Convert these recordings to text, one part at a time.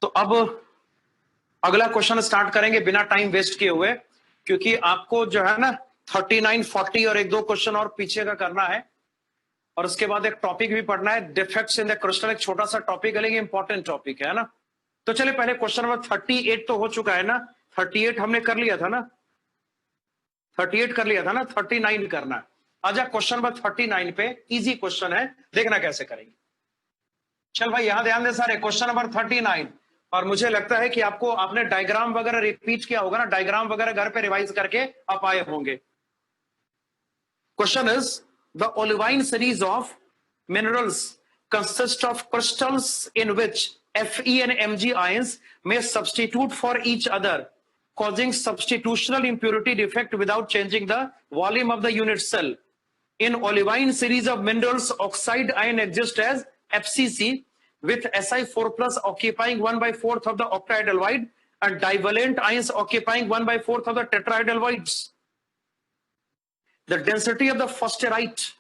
तो अब अगला क्वेश्चन स्टार्ट करेंगे बिना टाइम वेस्ट किए हुए, क्योंकि आपको जो है ना 39, 40 और एक दो क्वेश्चन और पीछे का करना है, और उसके बाद एक टॉपिक भी पढ़ना है, डिफेक्ट्स इन द क्रिस्टल। एक छोटा सा टॉपिक है लेकिन इंपॉर्टेंट टॉपिक है ना। तो चलिए पहले क्वेश्चन नंबर 38 तो हो चुका है ना, 38 हमने कर लिया था ना, 38 कर लिया था ना, 39 करना है। आजा क्वेश्चन नंबर 39 पे, इजी क्वेश्चन है, देखना कैसे करेंगे। चल भाई यहां ध्यान दे सारे, क्वेश्चन नंबर 39। और मुझे लगता है कि आपने डायग्राम वगैरह रिपीट किया होगा ना, डायग्राम वगैरह घर पे रिवाइज करके आप आए होंगे। Question is the olivine series of minerals consist of crystals in which Fe and Mg ions may substitute for each other, causing substitutional impurity defect without changing the volume of the unit cell. In olivine series of minerals, oxide ion exists as FCC with Si4 plus occupying 1/4 of the octahedral void and divalent ions occupying 1/4 of the tetrahedral voids. The density of the fosterite,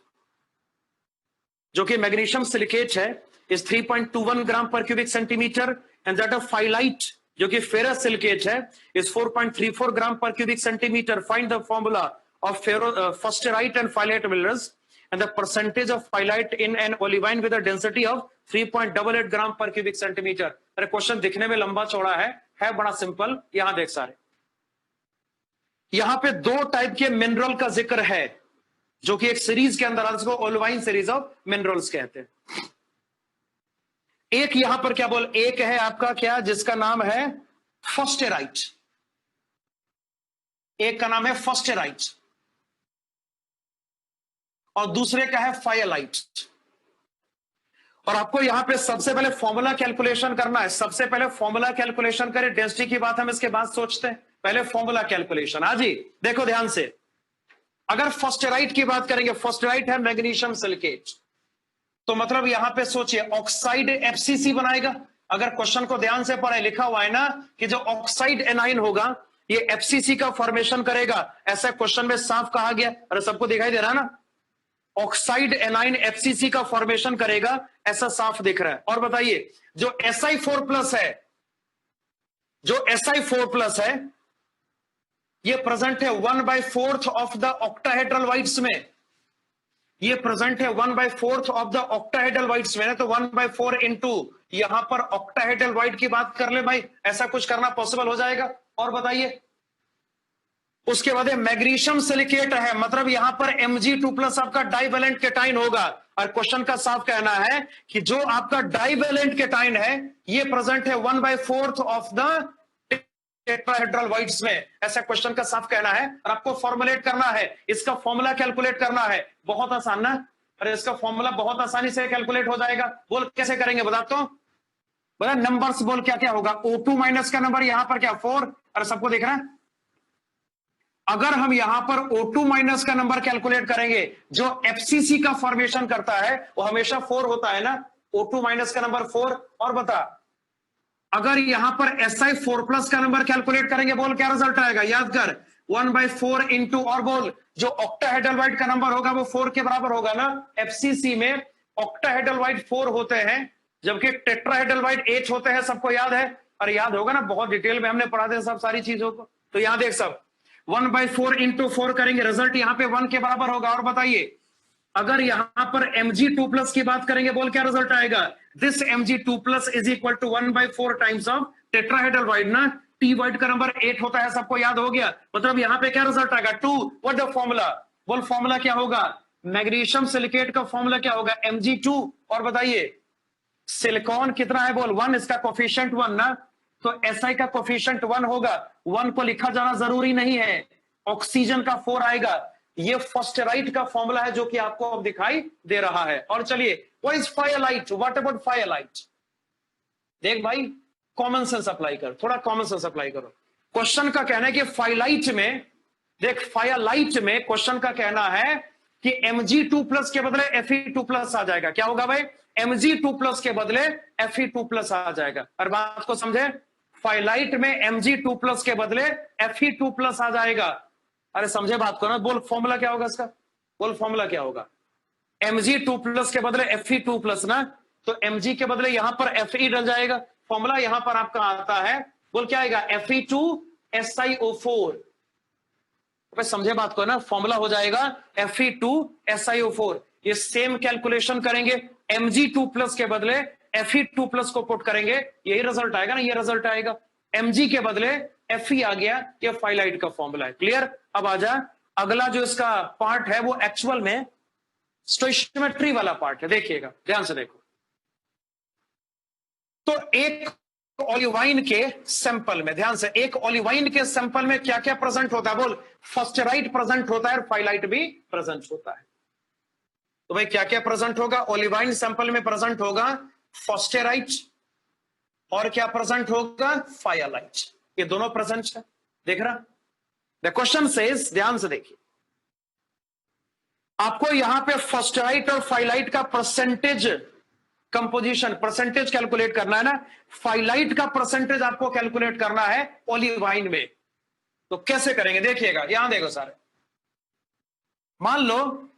जो कि magnesium silicate है, is 3.21 ग्राम पर cubic centimetre, and that of phyllite, जो कि ferrous silicate है, is 4.34 ग्राम पर cubic centimetre. Find the formula of fosterite and phyllite minerals and the percentage of phyllite in an olivine with a density of 3.88 ग्राम पर cubic centimetre. अरे question दिखने में लंबा चौड़ा है बड़ा सिंपल. यहां देख सारे, यहां पे दो टाइप के मिनरल का जिक्र है जो कि एक सीरीज के अंदर, इसको ओलिवाइन सीरीज ऑफ मिनरल्स कहते हैं. एक यहां पर क्या बोल, एक है आपका क्या जिसका नाम है फोस्टेराइट, एक का नाम है फोस्टेराइट और दूसरे का है फायलाइट. और आपको यहां पे सबसे पहले फॉर्मूला कैलकुलेशन करना है. सबसे पहले फॉर्मूला कैलकुलेशन करें, डेंसिटी की बात हम इसके बाद सोचते हैं, पहले फॉर्मूला कैलकुलेशन. हाँ जी देखो ध्यान से, अगर फोस्टेराइट की बात करेंगे, फोस्टेराइट है मैग्नीशियम सिलिकेट, तो मतलब यहां पे सोचिए ऑक्साइड एफसीसी बनाएगा. अगर क्वेश्चन को ध्यान से पढ़े, लिखा हुआ है ना कि जो ऑक्साइड एनाइन होगा ये एफसीसी का फॉर्मेशन करेगा, ऐसा क्वेश्चन में साफ कहा गया. अरे सबको दिखाई दे रहा है ना, ऑक्साइड एनाइन एफसीसी का फॉर्मेशन करेगा, ऐसा साफ दिख रहा है. और बताइए जो Si4 प्लस है, जो Si4 प्लस है ये प्रेजेंट है 1/4 ऑफ द ऑक्टाहेड्रल वाइड्स में, ये प्रेजेंट है 1/4 ऑफ द ऑक्टाहेड्रल वाइड्स में. तो 1/4 इंटू यहां पर ऑक्टाहेड्रल वाइड की बात कर ले भाई, ऐसा कुछ करना पॉसिबल हो जाएगा. और बताइए उसके बाद मैग्नीशियम सिलिकेट है, मतलब यहां पर Mg2+ आपका डाइवेलेंट केटाइन होगा. और क्वेश्चन का साफ कहना है कि जो आपका डाइवेलेंट केटाइन है ये प्रेजेंट है 1/4 ऑफ द टेट्राहेड्रल वाइड्स में, ऐसा क्वेश्चन का साफ कहना है. और आपको फॉर्मुलेट करना है, इसका फॉर्मूला कैलकुलेट करना है. बहुत आसान ना, अरे इसका फॉर्मूला बहुत आसानी से कैलकुलेट हो जाएगा. बोल कैसे करेंगे बताता हूं, बोला नंबर्स बोल क्या क्या होगा. O2 माइनस का नंबर यहां पर क्या 4, अरे सबको देख रहा है. अगर हम यहां पर O2 माइनस का नंबर कैलकुलेट करेंगे, जो एफसीसी का फॉर्मेशन करता है वो हमेशा 4 होता है ना, O2 माइनस का नंबर 4. और बता अगर यहां पर Si4+ का नंबर कैलकुलेट करेंगे, बोल क्या रिजल्ट आएगा, याद कर 1/4 इंटू, और बोल जो ऑक्टाहेड्रल वाइड का नंबर होगा वो 4 के बराबर होगा ना. एफसीसी में ऑक्टाहेड्रल वाइड 4 होते हैं जबकि टेट्राहेड्रल वाइड 8 होते हैं, सबको याद है. अरे याद होगा ना, बहुत डिटेल में हमने पढ़ा दिया सब सारी चीजों को. तो यहां देख सब 1/4 इंटू 4 करेंगे, रिजल्ट यहां पे 1 के बराबर होगा. और बताइए अगर यहां पर Mg2+ की बात करेंगे, बोल क्या रिजल्ट आएगा, this Mg2+ is equal to 1/4 times of tetrahedral void ना. टी वाइड का नंबर 8 होता है, सबको याद हो गया. मतलब यहां पे क्या रिजल्ट आएगा 2. व्हाट द फॉर्मूला, बोल फॉर्मूला क्या होगा, मैग्नीशियम सिलिकेट का फॉर्मूला क्या होगा Mg2. और बताइए सिलिकॉन कितना है, बोल 1, इसका कोफिशिएंट 1 ना, तो Si का कोफिशिएंट 1 होगा. 1 को लिखा जाना जरूरी नहीं है, ऑक्सीजन का 4 आएगा. ये फोस्टेराइट का फॉर्मूला है जो कि आपको अब दिखाई दे रहा है. और चलिए व्हाट इज फायलाइट, व्हाट अबाउट फायलाइट. देख भाई कॉमन सेंस अप्लाई कर, थोड़ा कॉमन सेंस अप्लाई करो. क्वेश्चन का कहना है कि फायलाइट में, देख फायलाइट में क्वेश्चन का कहना है कि Mg2+ के बदले Fe2+ आ जाएगा. क्या होगा भाई, Mg2+ के बदले Fe2+ आ जाएगा. और बात को समझे, फायलाइट में Mg2+ के बदले Fe2+ आ जाएगा. अरे समझे बात को ना, बोल फॉर्मूला क्या होगा इसका, बोल फॉर्मूला क्या होगा. Mg2+ के बदले Fe2+ ना, तो Mg के बदले यहां पर Fe डल जाएगा. फॉर्मूला यहां पर आपका आता है, बोल क्या आएगा, Fe2SiO4। समझे बात को ना, फॉर्मूला हो जाएगा Fe2SiO4। ये सेम कैलकुलेशन करेंगे, Mg2+ के बदले Fe2+ को पुट करेंगे, यही रिजल्ट आएगा ना, ये रिजल्ट आएगा। Mg के बदले Fe आ गया, ये फाइलाइट का फॉर्मूला है। क्लियर? अब आजा, अगला जो इसका पार्ट है वो एक्चुअल में स्टोइशियोमेट्री वाला पार्ट है। देखिएगा, ध्यान से देखो। तो एक ओलिवाइन के सैंपल में, ध्यान से, एक ओलिवाइन के सैंपल में क्या क्या प्रेजेंट होता है, बोल। फॉस्फेराइट प्रेजेंट होता है और फाइलाइट भी प्रेजेंट होता है। तो भाई क्या क्या प्रेजेंट होगा, ओलिवाइन सैंपल में प्रेजेंट होगा फॉस्फेराइट और क्या प्रेजेंट होगा, फाइलाइट। ये दोनों प्रेजेंट है, देख रहा। द क्वेश्चन सेज, ध्यान से देखिए, आपको यहां पे फॉस्फेराइट और फाइलाइट का परसेंटेज कंपोजिशन, परसेंटेज कैलकुलेट करना है ना। फाइलाइट का परसेंटेज आपको कैलकुलेट करना है ओलिवाइन में। तो कैसे करेंगे, देखिएगा, यहां देखो सारे। मान लो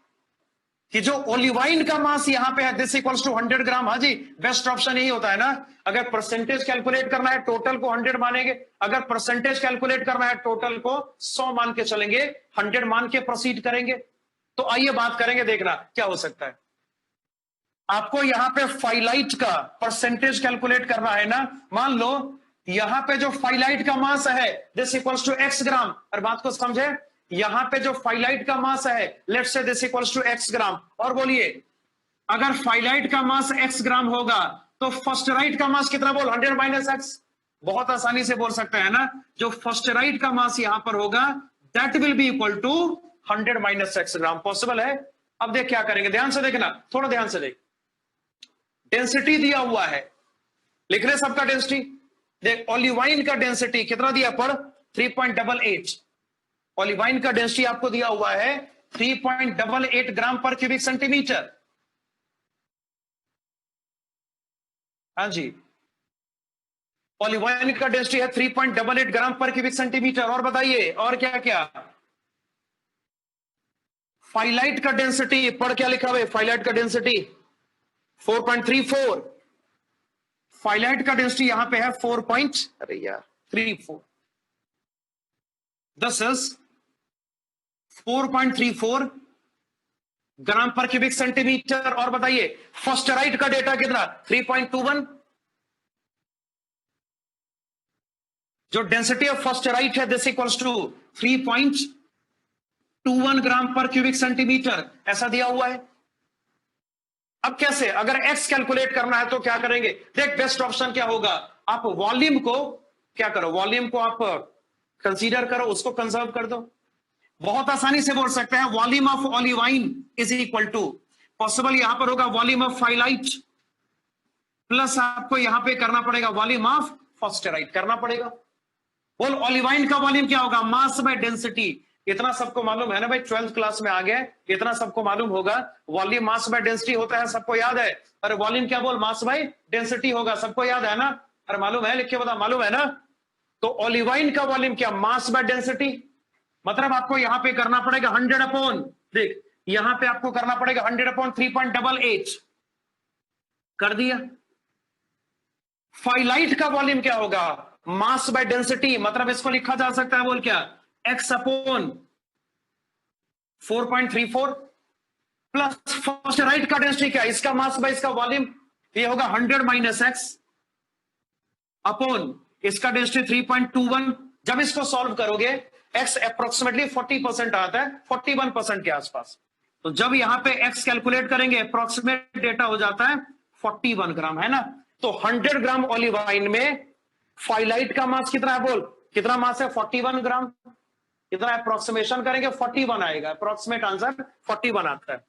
कि जो ओलिवाइन का मास यहां पे है, दिस इक्वल्स टू 100 ग्राम। हाँ जी, बेस्ट ऑप्शन यही होता है ना। अगर परसेंटेज कैलकुलेट करना है, टोटल को 100 मानेंगे। अगर परसेंटेज कैलकुलेट करना है, टोटल को 100 मान के चलेंगे, 100 मान के प्रोसीड करेंगे। तो आइए बात करेंगे, देखना क्या हो सकता है। आपको यहां पे फाइलाइट का परसेंटेज कैलकुलेट करना है ना। मान लो यहां पे जो फाइलाइट का मास है, this equals to x gram. और बात को समझे, यहां पे जो फाइलाइट का मास है, let's say this equals to x gram. और बोलिए, अगर फाइलाइट का मास x ग्राम होगा तो फॉस्फेराइट का मास कितना, बोल, 100 माइनस x। बहुत आसानी से बोल सकते हैं ना, जो फॉस्फेराइट का मास यहां पर होगा, that will be equal to 100 minus x gram. Possible है? अब देख क्या करेंगे, ध्यान से देखना, थोड़ा ध्यान से देख। डेंसिटी दिया हुआ है, लिख रहे सबका डेंसिटी। देख, ओलिवाइन का डेंसिटी कितना दिया पर 3.88। ओलिवाइन का डेंसिटी आपको दिया हुआ है 3.88 ग्राम पर क्यूबिक सेंटीमीटर। हाँ जी, ओलिवाइन का डेंसिटी है 3.88 ग्राम पर क्यूबिक सेंटीमीटर। और बताइए, और क्या क्या। फाइलाइट का डेंसिटी पर क्या लिखा हुआ है, फाइलाइट का डेंसिटी 4.34। फाइलाइट का डेंसिटी यहां पे है 4.34। दिस इज 4.34 ग्राम पर क्यूबिक सेंटीमीटर। और बताइए, फॉस्फेराइट का डेटा कितना, 3.21। जो डेंसिटी ऑफ फॉस्फेराइट है, दिस इक्वल्स टू 3.21 ग्राम पर क्यूबिक सेंटीमीटर, ऐसा दिया हुआ है। अब कैसे, अगर x कैलकुलेट करना है तो क्या करेंगे, देख, बेस्ट ऑप्शन क्या होगा, आप वॉल्यूम को क्या करो, वॉल्यूम को आप कंसीडर करो, उसको कंजर्व कर दो। बहुत आसानी से बोल सकते हैं, volume of olivine is equal to, possible यहां पर होगा वॉल्यूम ऑफ फाइलाइट प्लस आपको यहां पे करना पड़ेगा वॉल्यूम ऑफ फॉस्फेराइट करना पड़ेगा। बोल, ओलिवाइन का वॉल्यूम क्या होगा, मास बाय डेंसिटी। इतना सबको मालूम है ना भाई, 12th क्लास में आ गए, इतना सबको मालूम होगा। वॉल्यूम मास बाय डेंसिटी होता है, सबको याद है। अरे वॉल्यूम क्या, बोल, मास बाय डेंसिटी होगा, सबको याद है ना। अरे मालूम है, लिख के बता, मालूम है ना। तो ओलिवाइन का वॉल्यूम क्या, मास बाय डेंसिटी। मतलब आपको यहां पे करना पड़ेगा 100 अपॉन, देख यहां पे आपको करना पड़ेगा 100 अपॉन 3.88 कर दिया। फाइलाइट का वॉल्यूम क्या होगा, मास बाय डेंसिटी। मतलब इसको लिखा जा सकता है, बोल क्या, x अपॉन 4.34 प्लस फॉस्फेराइट का डेंसिटी क्या, इसका मास बाय इसका वॉल्यूम, ये होगा 100 माइनस x अपॉन इसका डेंसिटी 3.21। जब इसको सॉल्व करोगे, x अप्रोक्सीमेटली 40% आता है, 41% के आसपास। तो जब यहां पे x कैलकुलेट करेंगे, अप्रोक्सीमेट डेटा हो जाता है 41 ग्राम, है ना। तो 100 ग्राम ओलिवाइन में फाइलाइट का मास कितना है, बोल, कितना मास है, 41 ग्राम। कितना अप्रोक्सीमेशन करेंगे, 41 आएगा, अप्रोक्सीमेट आंसर 41 आता है।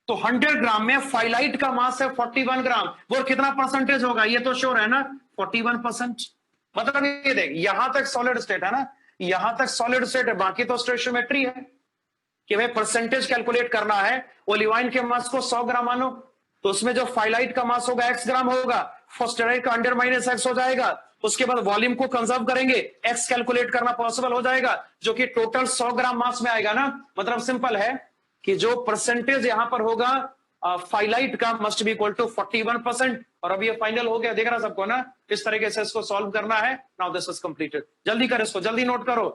तो 100 ग्राम में फाइलाइट का मास है 41 ग्राम, बोल कितना परसेंटेज होगा, ये तो श्योर है ना, 41%। मतलब ये देख, यहां तक सॉलिड स्टेट है ना, यहां तक सॉलिड स्टेट है, बाकी तो स्टोइशियोमेट्री है कि भाई परसेंटेज कैलकुलेट करना है। ओलिवाइन के मास को 100 ग्राम मानो, तो उसमें जो फाइलाइट का मास होगा x ग्राम होगा, फॉस्फेराइट का 100 माइनस x हो जाएगा। उसके बाद वॉल्यूम को कंजर्व करेंगे, x कैलकुलेट करना पॉसिबल हो जाएगा, जो कि टोटल 100 ग्राम मास में आएगा ना। मतलब सिंपल है कि जो परसेंटेज यहां पर होगा फाइलाइट का मस्ट बी इक्वल टू 41%। और अब ये फाइनल हो गया, देख रहा सबको ना, इस तरीके से इसको सॉल्व करना है। Now this is completed. जल्दी कर, इसको जल्दी नोट करो।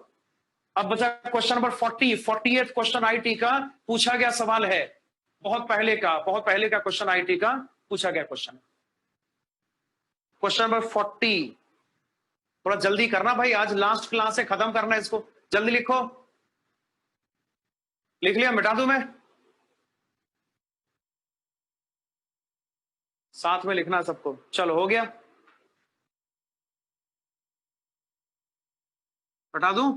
अब बचा क्वेश्चन नंबर 48 क्वेश्चन आईटी का पूछा गया सवाल है, बहुत पहले का क्वेश्चन आईटी का पूछा गया क्वेश्चन। क्वेश्चन नंबर 40, थोड़ा जल्दी करना भाई, आज लास्ट क्लास से खत्म करना है इसको। जल्दी लिखो। लिख लिया, मिटा दूं मैं? साथ में लिखना सबको। चलो हो गया, हटा दूं?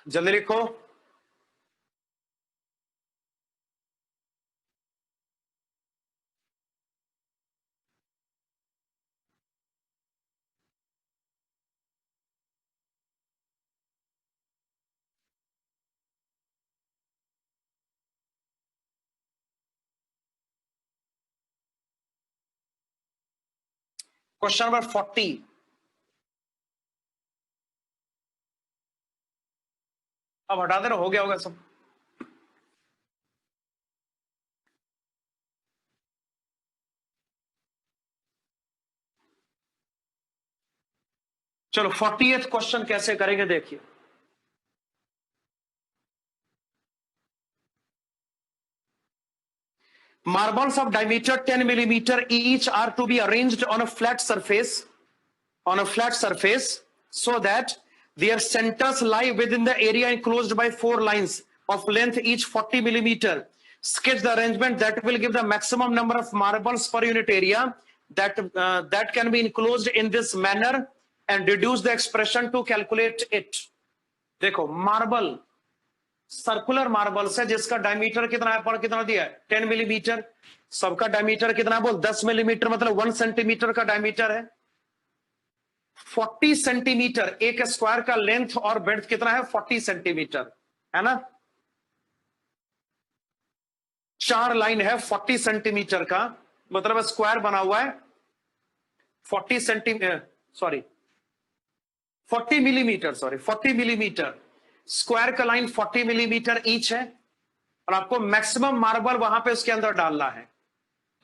जल्दी लिखो। क्वेश्चन नंबर 40, अब हटा देना, हो गया होगा सब। चलो 48 क्वेश्चन कैसे करेंगे देखिए। Marbles of diameter 10 millimeter each are to be arranged on a flat surface, so that their centers lie within the area enclosed by 4 lines of length each 40 millimeter. Sketch the arrangement that will give the maximum number of marbles per unit area that can be enclosed in this manner and reduce the expression to calculate it. देखो, marble circular marbles है जिसका diameter कितना है, पर कितना दिया है 10 millimetre. सबका डायमीटर कितना है बोल, 10 मिलीमीटर, मतलब 1 सेंटीमीटर का डायमीटर है। 40 सेंटीमीटर एक स्क्वायर का लेंथ और ब्रेड्थ कितना है, 40 सेंटीमीटर है ना। 4 लाइन है 40 सेंटीमीटर का, मतलब स्क्वायर बना हुआ है 40 centimetre, sorry 40 millimetre, sorry 40 millimetre square का लाइन 40 मिलीमीटर ईच है। और आपको मैक्सिमम मार्बल वहां पे उसके अंदर डालना है।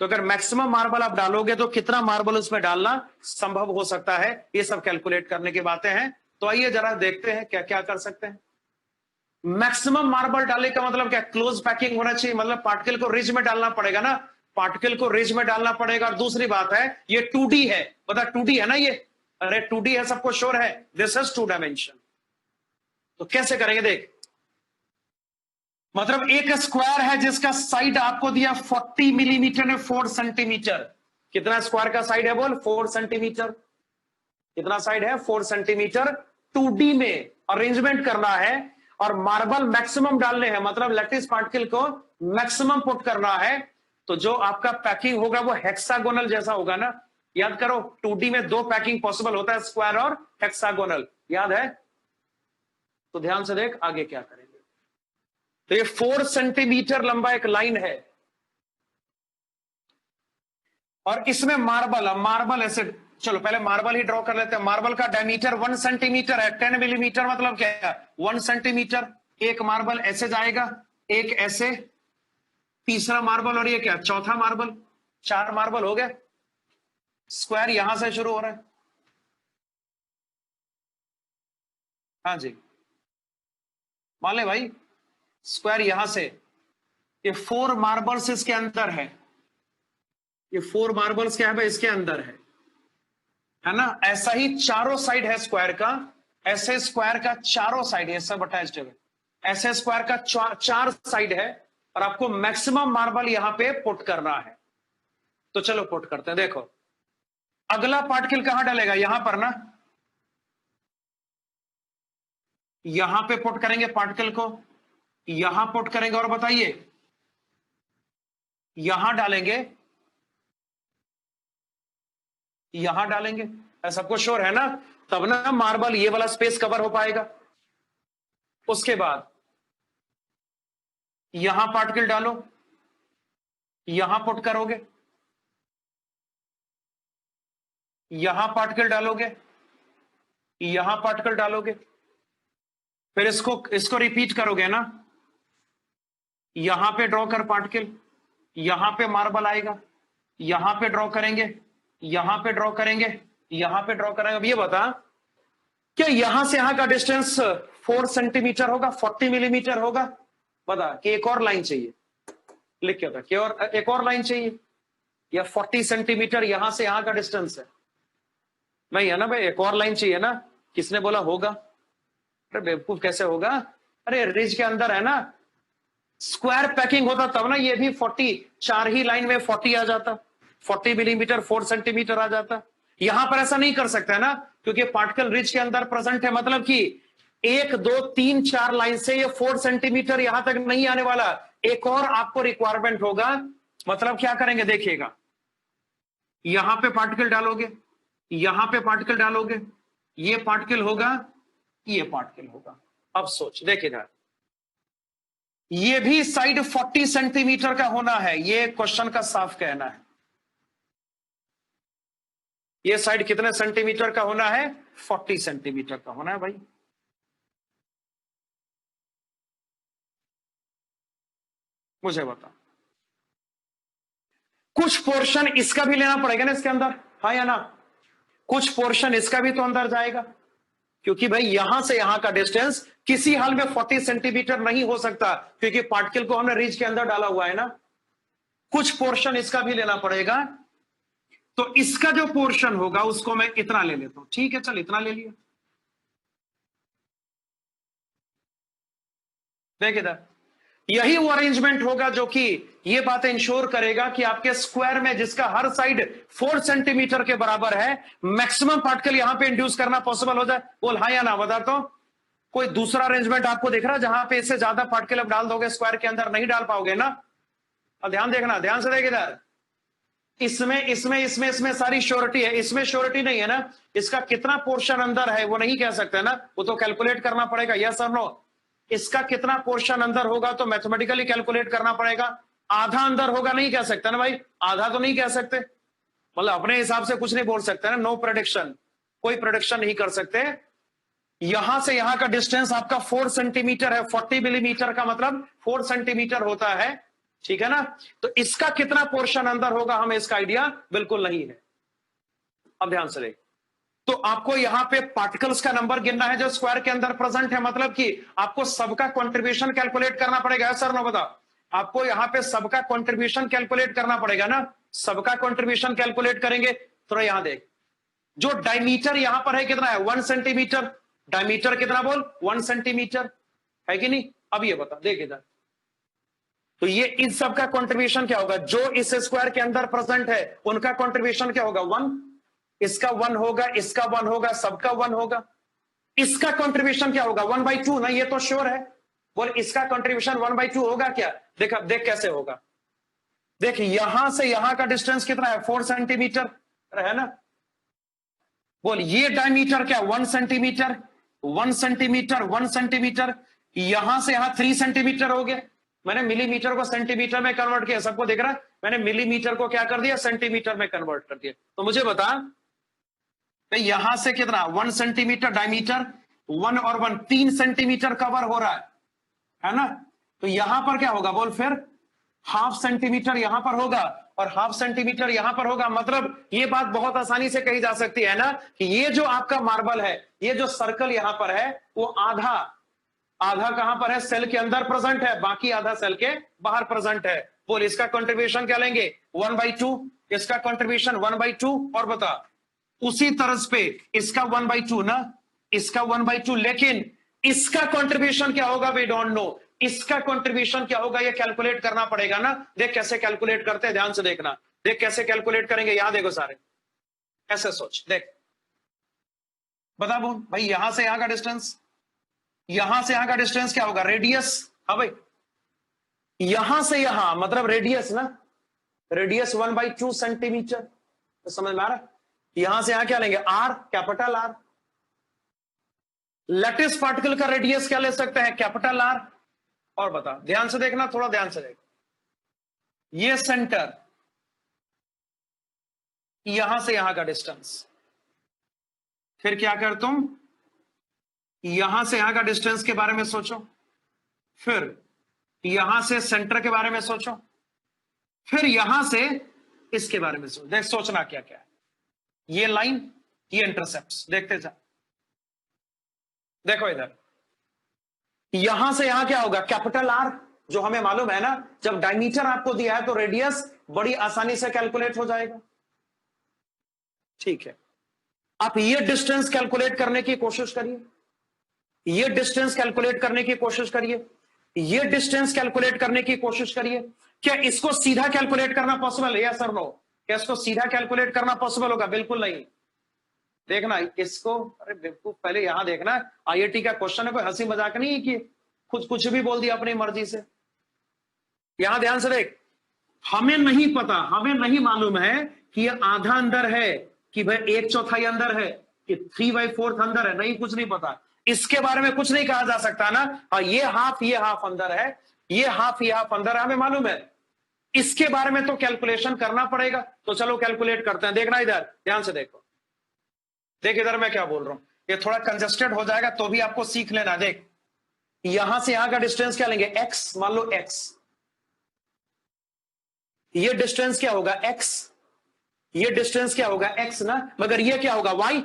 तो अगर मैक्सिमम मार्बल आप डालोगे तो कितना मार्बल उसमें डालना संभव हो सकता है, ये सब कैलकुलेट करने की बातें हैं। तो आइए जरा देखते हैं क्या क्या कर सकते हैं। मैक्सिमम मार्बल डालने का मतलब क्या, क्लोज पैकिंग होना चाहिए, मतलब पार्टिकल को रिज में डालना पड़ेगा ना, पार्टिकल को रिज में डालना पड़ेगा। और दूसरी बात है ये 2D है, पता 2D है ना ये, अरे 2D है, सबको श्योर है, दिस इज 2 डायमेंशन। तो कैसे करेंगे देख, मतलब एक स्क्वायर है जिसका साइड आपको दिया 40 मिलीमीटर में 4 सेंटीमीटर। कितना स्क्वायर का साइड है बोल, 4 सेंटीमीटर। कितना साइड है, 4 सेंटीमीटर। 2D में अरेंजमेंट करना है और मार्बल मैक्सिमम डालने हैं, मतलब लैटिस पार्टिकल को मैक्सिमम पुट करना है। तो जो आपका पैकिंग होगा वो हेक्सागोनल जैसा होगा ना। याद करो 2D में 2 पैकिंग पॉसिबल होता है, स्क्वायर और हेक्सागोनल, याद है? तो ध्यान से देख आगे क्या करेंगे। तो ये 4 सेंटीमीटर लंबा एक लाइन है और इसमें मार्बल ऐसे, चलो पहले मार्बल ही ड्रॉ कर लेते हैं। मार्बल का डायमीटर 1 सेंटीमीटर है, 10 मिलीमीटर मतलब क्या है, 1 सेंटीमीटर। एक मार्बल ऐसे जाएगा, एक ऐसे, तीसरा मार्बल, और ये क्या, चौथा मार्बल। 4 मार्बल हो गए। स्क्वायर यहां से शुरू हो रहा है, हाँ जी, मान ले भाई स्क्वायर यहां से, ये 4 मार्बल्स इसके अंदर है, ये 4 मार्बल्स क्या है भाई इसके अंदर है ना। ऐसा ही चारों साइड है स्क्वायर का, ऐसे स्क्वायर का चारों साइड, ये सब अटैच्ड है, ऐसे स्क्वायर का 4 साइड है और आपको मैक्सिमम मार्बल यहां पे पुट करना है। तो चलो पुट करते हैं। देखो अगला पार्टिकल कहां डालेगा, यहां पर ना, यहां पे पुट करेंगे पार्टिकल को, यहां पुट करेंगे, और बताइए यहां डालेंगे, यहां डालेंगे, सबको श्योर है ना। तब ना मार्बल ये वाला स्पेस कवर हो पाएगा। उसके बाद यहां पार्टिकल डालो, यहां पुट करोगे, यहां पार्टिकल डालोगे, यहां पार्टिकल डालोगे, फिर इसको रिपीट करोगे ना, यहां पे ड्रॉ कर पार्टिकल, यहां पे मार्बल आएगा, यहां पे ड्रॉ करेंगे, यहां पे ड्रॉ करेंगे, यहां पे ड्रॉ करेंगे। अब ये बता, क्या यहां से यहां का डिस्टेंस 4 सेंटीमीटर होगा, 40 मिलीमीटर होगा? बता कि एक और लाइन चाहिए, लिख के बता कि और एक और लाइन चाहिए, या 40 सेंटीमीटर यहां से यहां का डिस्टेंस है? नहीं है ना भाई, एक और लाइन चाहिए ना। किसने बोला होगा? अरे बेवकूफ, कैसे होगा? अरे रिज के अंदर है ना, स्क्वायर पैकिंग होता तब ना ये भी 40, 4 ही लाइन में 40 आ जाता, 40 मिलीमीटर 4 सेंटीमीटर आ जाता। यहां पर ऐसा नहीं कर सकता है ना, क्योंकि पार्टिकल रिज के अंदर प्रेजेंट है, मतलब कि 1 2 3 4 लाइन से ये 4 सेंटीमीटर यहां तक नहीं आने वाला, एक और आपको रिक्वायरमेंट होगा। मतलब क्या करेंगे देखिएगा, यहां पे पार्टिकल डालोगे, यहां पे पार्टिकल डालोगे, ये पार्टिकल होगा, ये पार्टिकल होगा। अब सोच देखिएगा, ये भी साइड 40 सेंटीमीटर का होना है, ये क्वेश्चन का साफ कहना है। ये साइड कितने सेंटीमीटर का होना है? 40 सेंटीमीटर का होना है भाई। मुझे बता, कुछ पोर्शन इसका भी लेना पड़ेगा ना इसके अंदर, हाँ या ना? कुछ पोर्शन इसका भी तो अंदर जाएगा, क्योंकि भाई यहां से यहां का डिस्टेंस किसी हाल में 40 सेंटीमीटर नहीं हो सकता, क्योंकि पार्टिकल को हमने रिज के अंदर डाला हुआ है ना। कुछ पोर्शन इसका भी लेना पड़ेगा, तो इसका जो पोर्शन होगा उसको मैं इतना ले लेता हूं। ठीक है, चल इतना ले लिया। देख इधर, यही वो अरेंजमेंट होगा जो कि ये बात इंश्योर करेगा कि आपके स्क्वायर में जिसका हर साइड 4 सेंटीमीटर के बराबर है, मैक्सिमम पार्टिकल यहां पे इंड्यूस करना पॉसिबल हो जाए। बोल हाँ या ना, बता तो। कोई दूसरा अरेंजमेंट आपको दिख रहा है जहां पे इससे ज्यादा पार्टिकल अब डाल दोगे स्क्वायर के अंदर? नहीं डाल पाओगे ना। अब ध्यान देखना, ध्यान से देख इधर, इसमें सारी श्योरिटी है, इसमें श्योरिटी नहीं है ना। इसका कितना पोर्शन अंदर है वो नहीं कह सकते ना, वो तो कैलकुलेट करना पड़ेगा। यस और नो? इसका कितना पोर्शन अंदर होगा तो मैथमेटिकली कैलकुलेट करना पड़ेगा। आधा अंदर होगा नहीं कह सकते ना भाई, आधा तो नहीं कह सकते, मतलब अपने हिसाब से कुछ नहीं बोल सकते ना। नो प्रेडिक्शन, कोई प्रेडिक्शन नहीं कर सकते। यहां से यहां का डिस्टेंस आपका 4 सेंटीमीटर है, 40 मिलीमीटर का मतलब 4 सेंटीमीटर होता है, ठीक है ना। तो इसका कितना पोर्शन अंदर होगा हमें इसका आइडिया बिल्कुल नहीं है। अब ध्यान से देख, तो आपको यहां पे पार्टिकल्स का नंबर गिनना है जो स्क्वायर के अंदर प्रेजेंट है, मतलब कि आपको सबका कंट्रीब्यूशन कैलकुलेट करना पड़ेगा। सर ना बता, आपको यहां पे सबका कंट्रीब्यूशन कैलकुलेट करना पड़ेगा ना। सबका कंट्रीब्यूशन कैलकुलेट करेंगे, थोड़ा यहां देख, जो डायमीटर यहां पर है कितना है? 1 सेंटीमीटर। डायमीटर कितना बोल? 1 सेंटीमीटर है कि नहीं? अब ये बता, देख इधर, तो ये इन सब का कंट्रीब्यूशन क्या होगा? जो इस स्क्वायर के अंदर प्रेजेंट है उनका कंट्रीब्यूशन क्या होगा? 1। इसका 1 होगा, इसका 1 होगा, सबका 1 होगा। इसका कंट्रीब्यूशन क्या होगा? 1/2 ना, ये तो श्योर है। बोल इसका कंट्रीब्यूशन 1/2 होगा क्या? देख, अब देख कैसे होगा। देख, यहां से यहां का डिस्टेंस कितना है? 4 सेंटीमीटर है ना। बोल ये डायमीटर क्या? 1 सेंटीमीटर, 1 सेंटीमीटर, 1 सेंटीमीटर। यहां से यहां 3 सेंटीमीटर हो गया। मैंने मिलीमीटर को सेंटीमीटर में कन्वर्ट किया, सबको दिख रहा है। मैंने मिलीमीटर को क्या कर दिया? सेंटीमीटर में कन्वर्ट कर दिया। तो मुझे बता, तो यहां से कितना? 1 सेंटीमीटर डायमीटर, 1 और 1 3 सेंटीमीटर कवर हो रहा है ना। तो यहां पर क्या होगा बोल फिर? हाफ सेंटीमीटर यहां पर होगा और हाफ सेंटीमीटर यहां पर होगा। मतलब ये बात बहुत आसानी से कही जा सकती है ना कि ये जो आपका मार्बल है, ये जो सर्कल यहां पर है, वो आधा आधा कहां पर है? सेल के अंदर प्रेजेंट है, बाकी आधा सेल के बाहर प्रेजेंट है। बोल इसका कंट्रीब्यूशन क्या लेंगे? 1/2। इसका कंट्रीब्यूशन 1/2। और बता, उसी तरह पे इसका 1/2 ना, इसका 1/2, लेकिन इसका कंट्रीब्यूशन क्या होगा? We don't know. इसका कंट्रीब्यूशन क्या होगा ये कैलकुलेट करना पड़ेगा ना। देख कैसे कैलकुलेट करते हैं, ध्यान से देखना। देख कैसे कैलकुलेट करेंगे, यहां देखो सारे, ऐसे सोच, देख बता बोल भाई, यहां से यहां का डिस्टेंस, यहां से यहां का डिस्टेंस क्या होगा? रेडियस। हाँ भाई, यहां से यहां मतलब रेडियस ना, रेडियस 1/2 सेंटीमीटर, तो समझ में आ रहा है? यहां से यहां क्या लेंगे? R, capital R. Lattice particle का रेडियस क्या ले सकते हैं? Capital R. और बता, ध्यान से देखना, थोड़ा ध्यान से देख, ये सेंटर, यहां से यहां का डिस्टेंस, फिर क्या कर तुम, यहां से यहां का डिस्टेंस के बारे में सोचो, फिर यहां से सेंटर के बारे में सोचो, फिर यहां से इसके बारे में सोचो। देख सोचना क्या क्या है, ये लाइन, ये इंटरसेप्ट, देखते जा। देखो इधर, यहां से यहां क्या होगा, कैपिटल आर, जो हमें मालूम है ना, जब डायमीटर आपको दिया है तो रेडियस बड़ी आसानी से कैलकुलेट हो जाएगा। ठीक है, आप ये डिस्टेंस कैलकुलेट करने की कोशिश करिए, ये डिस्टेंस कैलकुलेट करने की कोशिश करिए, ये डिस्टेंस कैलकुलेट करने की कोशिश करिए। क्या इसको सीधा कैलकुलेट करना पॉसिबल है, यस और नो? क्या इसको सीधा कैलकुलेट करना पॉसिबल होगा? बिल्कुल नहीं। देखना इसको, अरे बेवकूफ, पहले यहां देखना, आईआईटी का क्वेश्चन है, कोई हंसी मजाक नहीं है कि खुद कुछ भी बोल दिया अपनी मर्जी से। यहां ध्यान से देख, हमें नहीं पता, हमें नहीं मालूम है कि ये आधा अंदर है कि भाई 1/4 अंदर है कि 3/4 अंदर है, नहीं, कुछ नहीं पता। इसके बारे में कुछ नहीं कहा जा सकता ना। हाँ, ये हाफ अंदर है, ये हाफ अंदर है, हमें मालूम है। इसके बारे में तो कैलकुलेशन करना पड़ेगा, तो चलो कैलकुलेट करते हैं। देखना इधर, ध्यान से देखो, देख इधर मैं क्या बोल रहा हूं, ये थोड़ा कंजस्टेड हो जाएगा तो भी आपको सीख लेना। देख, यहां से यहां का डिस्टेंस क्या लेंगे, एक्स, मान लो एक्स, ये डिस्टेंस क्या होगा, एक्स, ये डिस्टेंस क्या होगा, एक्स ना, मगर ये क्या होगा, वाई।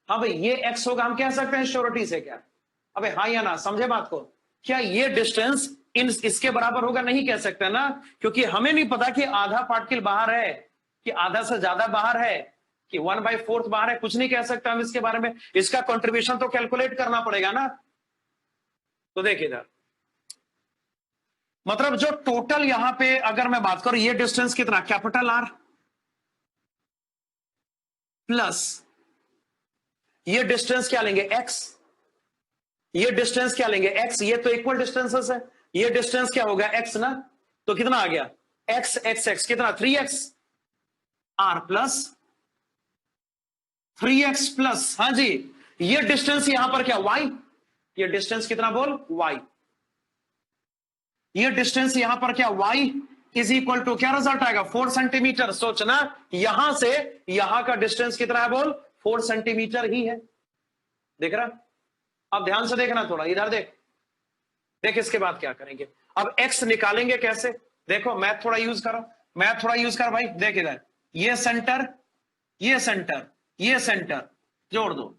हाँ भाई, ये एक्स होगा, हम कह सकते हैं श्योरिटी से क्या? अबे हाँ या ना, समझे बात को? क्या ये डिस्टेंस इसके बराबर होगा? नहीं कह सकते ना, क्योंकि हमें नहीं पता कि आधा पार्टिकल बाहर है कि आधा से ज्यादा बाहर है कि 1/4 बाहर है, कुछ नहीं कह सकते हम इसके बारे में। इसका कंट्रीब्यूशन तो कैलकुलेट करना पड़ेगा ना। तो देख इधर, मतलब जो टोटल यहां पे अगर मैं बात करूं, ये डिस्टेंस कितना, कैपिटल आर प्लस ये डिस्टेंस क्या लेंगे, एक्स, ये डिस्टेंस क्या लेंगे, एक्स, ये तो इक्वल डिस्टेंसेस है, ये डिस्टेंस क्या होगा, एक्स ना, तो कितना आ गया, एक्स एक्स एक्स कितना, 3x are plus 3x plus, हाँ जी, ये डिस्टेंस यहां पर क्या, y, ये डिस्टेंस कितना बोल, y, ये डिस्टेंस यहां पर क्या, y इज इक्वल टू, क्या रिजल्ट आएगा, 4 सेंटीमीटर। सोचना यहां से यहां का डिस्टेंस कितना है बोल, 4 सेंटीमीटर ही है। देख रहा, अब ध्यान से देखना थोड़ा, इधर देख, देख इसके बाद क्या करेंगे, अब x निकालेंगे कैसे। देखो मैथ थोड़ा यूज करो, मैथ थोड़ा यूज कर भाई। देख इधर, ये सेंटर, ये सेंटर, ये सेंटर जोड़ दो,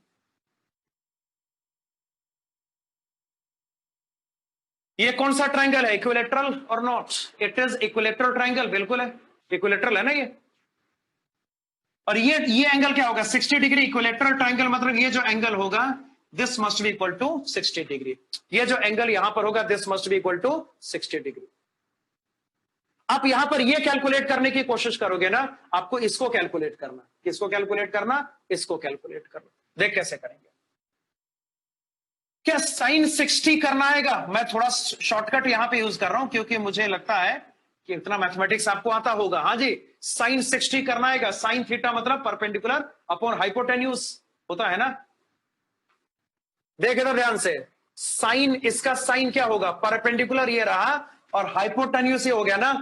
ये कौन सा ट्राइंगल है, इक्विलेटरल और not, it is equilateral triangle, बिल्कुल है, इक्विलेटरल है ना ये। और ये एंगल क्या होगा, 60 डिग्री, इक्विलेटरल ट्राइंगल मतलब ये जो एंगल होगा, this must be equal to 60 degree, ये जो एंगल यहां पर होगा, this must be equal to 60 degree. आप यहां पर ये कैलकुलेट करने की कोशिश करोगे ना, आपको इसको कैलकुलेट करना, किसको कैलकुलेट करना, इसको कैलकुलेट करना। देख कैसे करेंगे, क्या साइन 60 करना आएगा? मैं थोड़ा शॉर्टकट यहां पे यूज कर रहा हूं क्योंकि मुझे लगता है कि इतना मैथमेटिक्स आपको आता होगा। हाँ जी, साइन 60 करना आएगा, साइन थीटा मतलब परपेंडिकुलर अपॉन हाइपोटेन्यूज होता है ना। देख इधर ध्यान से, साइन, इसका साइन क्या होगा, परपेंडिकुलर ये रहा और हाइपोटेन्यूज ये हो गया ना,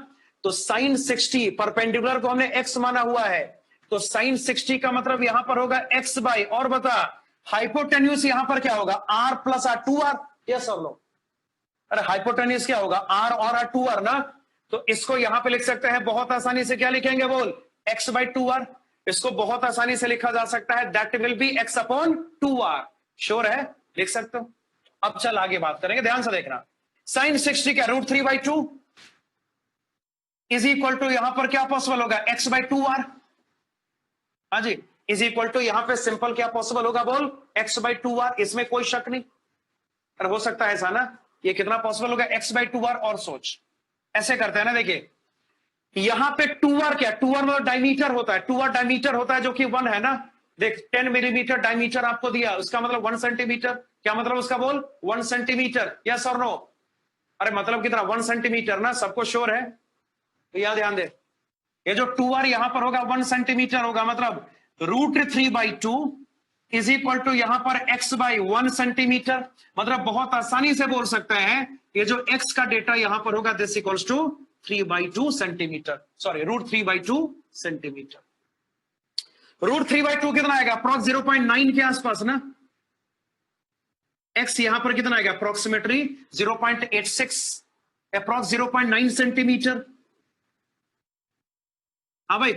तो साइन 60, परपेंडिकुलर को हमने एक्स माना हुआ है, तो साइन 60 का मतलब यहां पर होगा एक्स बाई, और बता हाइपोटेन्यूज यहां पर क्या होगा, R plus R, 2r, yes और नो। अरे हाइपोटेन्यूज क्या होगा, आर और आर 2r ना, तो इसको यहां पे लिख सकते हैं बहुत आसानी से, क्या लिखेंगे बोल, x बाई 2r, इसको बहुत आसानी से लिखा जा सकता है, that will B x upon 2r। Sure है, लिख सकते हो। अब चल आगे बात करेंगे, ध्यान से देखना, साइन 60 क्या, √3/2 इज इक्वल टू, यहां पर क्या पॉसिबल होगा, x बाई 2r, हाँ जी, इज इक्वल टू, यहां पे सिंपल क्या पॉसिबल होगा बोल, x बाई 2r, इसमें कोई शक नहीं। अरे हो सकता है ऐसा ना, ये कितना पॉसिबल होगा, x बाई 2r, और सोच ऐसे करते हैं ना, देखिए यहां पे 2r क्या, 2r मतलब डायमीटर होता है, 2r डायमीटर होता है जो कि 1 है ना। देख 10 मिलीमीटर डायमीटर आपको दिया, उसका मतलब 1 सेंटीमीटर, क्या मतलब उसका बोल, 1 सेंटीमीटर, यस और नो। अरे मतलब कितना, 1 सेंटीमीटर ना, सबको श्योर है, तो यहां ध्यान दे, ये जो 2r यहां पर होगा 1 सेंटीमीटर होगा, मतलब √3/2 इज इक्वल टू यहां पर x बाई 1 सेंटीमीटर, मतलब बहुत आसानी से बोल सकते हैं ये जो x का डेटा यहां पर होगा, this equals to 3/2 centimetre, sorry √3/2 centimetre. √3/2 कितना आएगा? अप्रॉक्स 0.9 के आसपास ना। एक्स यहां पर कितना आएगा? Approximately 0.86, approx 0.9 centimetre. हाँ भाई,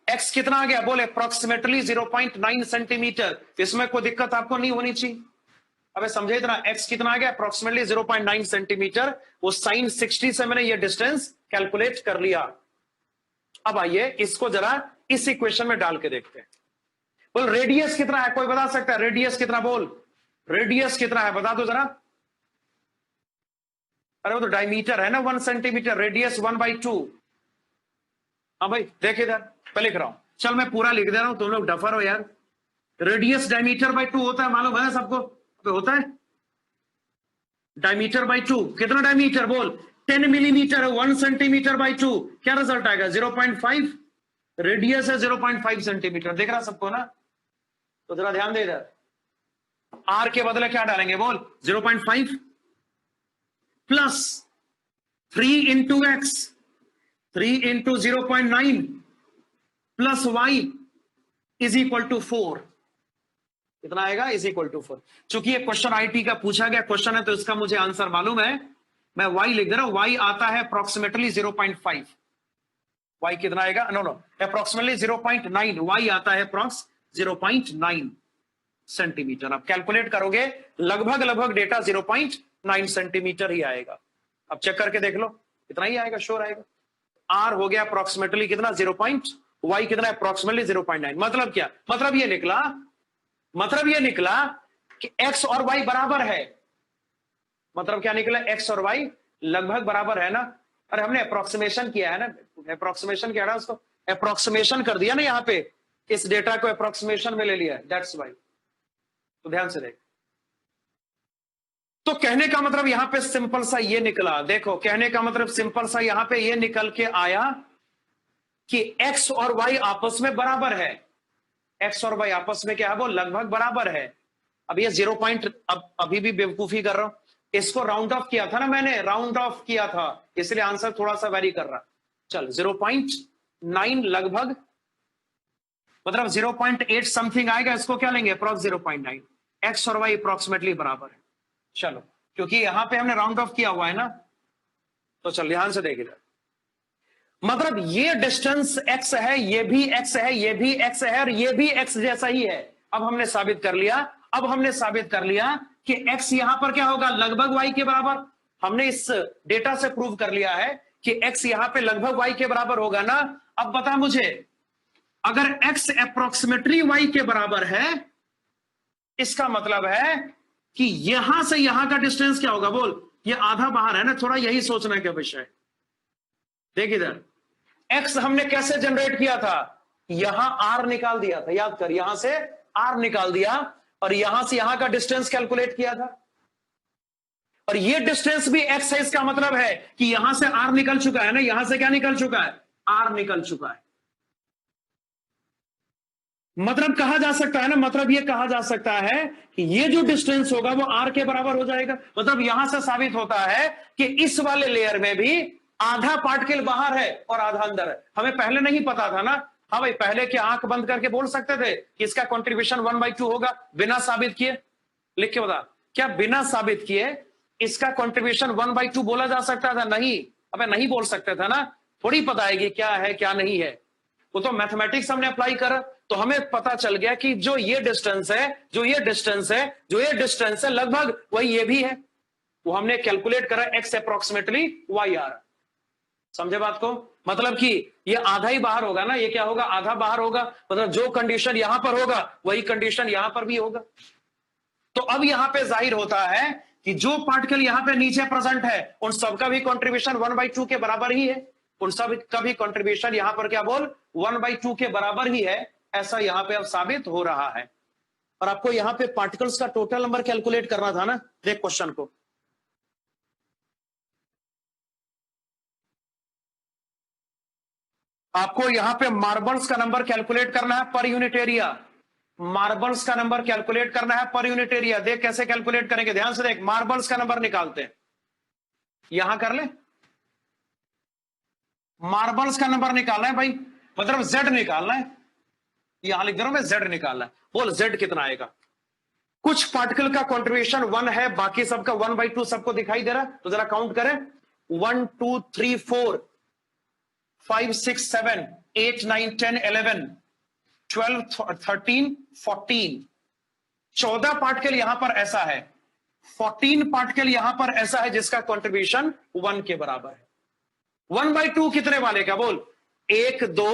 एक्स कितना आ गया? बोले अप्रोक्सीमेटली 0.9 सेंटीमीटर। इसमें कोई दिक्कत आपको नहीं होनी चाहिए। अबे समझे इतना, एक्स कितना आ गया? Approximately 0.9 centimetre. वो साइन 60 से मैंने ये डिस्टेंस कैलकुलेट कर लिया। अब आइए इसको जरा इस इक्वेशन में डाल के देखते हैं। बोल रेडियस कितना है? कोई बता सकता है रेडियस कितना? बोल रेडियस कितना है, बता दो जरा। अरे वो तो डायमीटर है ना 1 सेंटीमीटर, रेडियस 1/2। हाँ भाई देख इधर, मैं लिख रहा हूं, चल मैं पूरा लिख दे रहा हूं, तुम लोग डफर हो यार। रेडियस डायमीटर बाई 2 होता है, मालूम है सबको? तो होता है डायमीटर बाई 2। कितना डायमीटर? बोल 10 मिलीमीटर है, 1 सेंटीमीटर बाई 2, क्या रिजल्ट आएगा? 0.5। रेडियस है 0.5 सेंटीमीटर, देख रहा सबको ना? तो जरा ध्यान दे इधर, आर के बदले क्या डालेंगे? बोल 0.5 plus 3 into X, 3 into 0.9 plus Y is equal to 4। कितना आएगा? Is equal to 4। चूंकि ये क्वेश्चन आईटी का पूछा गया क्वेश्चन है तो इसका मुझे आंसर मालूम है, मैं वाई लिख दे रहा हूं। वाई आता है अप्रोक्सीमेटली 0.5। वाई कितना आएगा? No no, approximately 0.9। वाई आता है अप्रोक्स 0.9 सेंटीमीटर। अब कैलकुलेट करोगे लगभग लगभग डेटा 0.9 सेंटीमीटर ही आएगा। अब चेक करके देख लो, इतना ही आएगा, श्योर आएगा। आर हो गया अप्रोक्सीमेटली कितना? 0. वाई कितना? अप्रोक्सीमेटली 0.9। मतलब क्या? मतलब ये निकला कि एक्स और वाई बराबर है। मतलब क्या निकला? एक्स और वाई लगभग बराबर है ना। अरे हमने अप्रोक्सीमेशन किया है ना, अप्रोक्सीमेशन किया ना, उसको अप्रोक्सीमेशन कर दिया ना, यहां पे इस डेटा को अप्रोक्सीमेशन में ले लिया, दैट्स वाई। तो ध्यान से देख, तो कहने का मतलब यहां पे सिंपल सा ये निकला, देखो कहने का मतलब सिंपल सा यहां पे ये निकल के आया कि एक्स और वाई आपस में बराबर है। एक्स और वाई आपस में क्या है? वो लगभग बराबर है। अब ये 0 पॉइंट, अब अभी भी बेवकूफी कर रहा हूं, इसको राउंड ऑफ किया था ना मैंने, राउंड ऑफ किया था, इसलिए आंसर थोड़ा सा वेरी कर रहा। चल 0.9 लगभग, मतलब 0.8 समथिंग आएगा, इसको क्या लेंगे? अप्रॉक्स 0.9। एक्स और वाई अप्रोक्सीमेटली बराबर है। चलो, क्योंकि यहां पे हमने राउंड ऑफ किया हुआ है ना, तो चल ध्यान से देखिए, मतलब ये डिस्टेंस x है, ये भी x है, ये भी x है, और ये भी x जैसा ही है। अब हमने साबित कर लिया कि x यहां पर क्या होगा? लगभग y के बराबर। हमने इस डेटा से प्रूव कर लिया है कि x यहां पे लगभग y के बराबर होगा ना। अब बता मुझे, अगर x अप्रोक्सीमेटली y के बराबर है, इसका मतलब है कि यहां से यहां का डिस्टेंस क्या होगा? बोल, ये आधा बाहर है ना, थोड़ा यही सोचने का विषय। देख इधर, एक्स हमने कैसे जनरेट किया था? यहां आर निकाल दिया था, याद कर, यहां से आर निकाल दिया और यहां से यहां का डिस्टेंस कैलकुलेट किया था, और ये डिस्टेंस भी एक्स है। इसका मतलब है कि यहां से आर निकल चुका है ना, यहां से क्या निकल चुका है? आर निकल चुका है। मतलब कहा जा सकता है ना, मतलब ये कहा जा सकता है कि ये जो डिस्टेंस होगा वो आर के बराबर हो जाएगा। मतलब यहां से साबित होता है कि इस वाले लेयर में भी आधा पार्टिकल बाहर है और आधा अंदर है। हमें पहले नहीं पता था ना। हाँ भाई, पहले क्या आंख बंद करके बोल सकते थे कि इसका कंट्रीब्यूशन 1/2 होगा बिना साबित किए? लिख के बता, क्या बिना साबित किए इसका कंट्रीब्यूशन 1/2 बोला जा सकता था? नहीं, अबे नहीं बोल सकते था ना। थोड़ी पता है कि क्या है क्या नहीं है, वो तो मैथमेटिक्स हमने अप्लाई करा, तो हमें पता चल गया कि जो ये डिस्टेंस है लगभग वही ये भी है। वो हमने कैलकुलेट करा, एक्स अप्रोक्सीमेटली वाई आर। समझे बात को? मतलब कि ये आधा ही बाहर होगा ना, ये क्या होगा? आधा बाहर होगा। मतलब जो कंडीशन यहां पर होगा वही कंडीशन यहां पर भी होगा। तो अब यहां पे जाहिर होता है कि जो पार्टिकल यहां पे नीचे प्रेजेंट है उन सबका भी कंट्रीब्यूशन 1/2 के बराबर ही है। उन सब का भी कंट्रीब्यूशन यहां पर क्या बोल? 1/2 के बराबर ही है। ऐसा यहां पे अब साबित हो रहा है। और आपको यहां पे पार्टिकल्स का टोटल नंबर कैलकुलेट करना था ना। देख क्वेश्चन को, आपको यहां पे मार्बल्स का नंबर कैलकुलेट करना है पर यूनिट एरिया। मार्बल्स का नंबर कैलकुलेट करना है पर यूनिट एरिया। देख कैसे कैलकुलेट करेंगे, ध्यान से देख। मार्बल्स का नंबर निकालते हैं, यहां कर ले। मार्बल्स का नंबर निकालना है भाई, मतलब जेड निकालना है। यहां लिख दे रहा हूं मैं, जेड निकालना है। बोल जेड कितना आएगा? कुछ पार्टिकल का कॉन्ट्रीब्यूशन 1 है, बाकी सबका 1/2 सबको दिखाई दे रहा है, तो जरा काउंट करें। 1 2 3 4 5 6 7 8 9 10 11 12 13 14 14 पार्टिकल यहां पर ऐसा है, 14 पार्टिकल यहां पर ऐसा है जिसका कंट्रीब्यूशन 1 के बराबर है। 1/2 कितने वाले का? बोल 1 2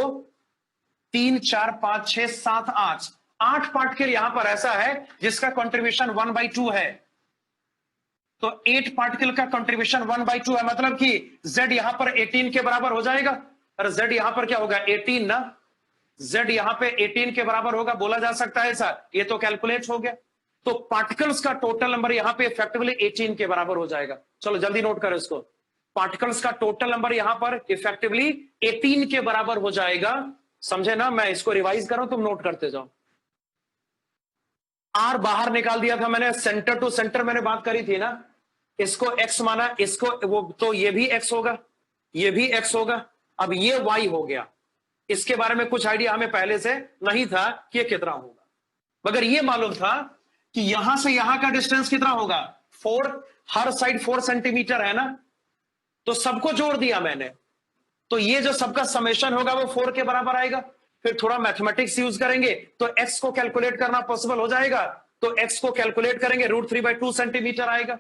3 4 5 6 7 8 8 पार्टिकल यहां पर ऐसा है जिसका कंट्रीब्यूशन 1/2 है। तो 8 पार्टिकल का कंट्रीब्यूशन 1/2 है, मतलब कि z यहां पर 18 के बराबर हो जाएगा। और z यहां पर क्या होगा? 18 ना। z यहां पे 18 के बराबर होगा, बोला जा सकता है सर, ये तो कैलकुलेट हो गया। तो पार्टिकल्स का टोटल नंबर यहां पे इफेक्टिवली 18 के बराबर हो जाएगा। चलो जल्दी नोट करो इसको। पार्टिकल्स का टोटल नंबर यहां पर इफेक्टिवली 18 के बराबर हो जाएगा। समझे ना? मैं इसको रिवाइज कर रहा हूं, तुम नोट करते जाओ। आर बाहर निकाल दिया था मैंने, सेंटर टू सेंटर मैंने बात करी थी ना। इसको x माना, इसको वो, तो ये भी x होगा, ये भी x होगा। अब ये y हो गया। इसके बारे में कुछ आइडिया हमें पहले से नहीं था कि ये कितना होगा, मगर ये मालूम था कि यहां से यहां का डिस्टेंस कितना होगा? 4, हर साइड 4 सेंटीमीटर है ना, तो सबको जोड़ दिया मैंने। तो ये जो सबका समेशन होगा वो 4 के बराबर आएगा। फिर थोड़ा मैथमेटिक्स यूज करेंगे तो x को कैलकुलेट करना पॉसिबल हो जाएगा। तो x को कैलकुलेट करेंगे, √3/2 सेंटीमीटर आएगा,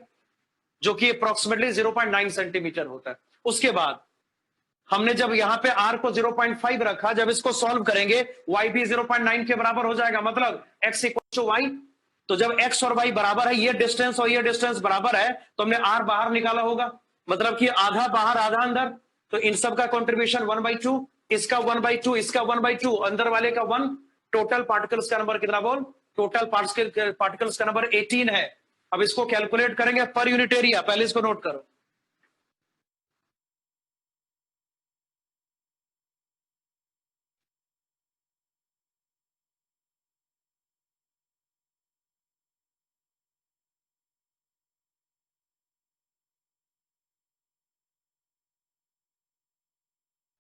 जो कि अप्रोक्सीमेटली 0.9 सेंटीमीटर होता है। उसके बाद हमने जब यहां पे r को 0.5 रखा, जब इसको सॉल्व करेंगे y भी 0.9 के बराबर हो जाएगा, मतलब x = y। तो जब x और y बराबर है, ये डिस्टेंस और ये डिस्टेंस बराबर है, तो हमने r बाहर निकाला होगा, मतलब कि आधा बाहर आधा अंदर। तो इन सब का कॉन्ट्रीब्यूशन 1/2, इसका 1/2, इसका 1/2, अंदर वाले का 1। टोटल पार्टिकल्स का नंबर कितना? बोल टोटल पार्टिकल्स का नंबर 18 है। अब इसको कैलकुलेट करेंगे पर यूनिट एरिया, पहले इसको नोट करो।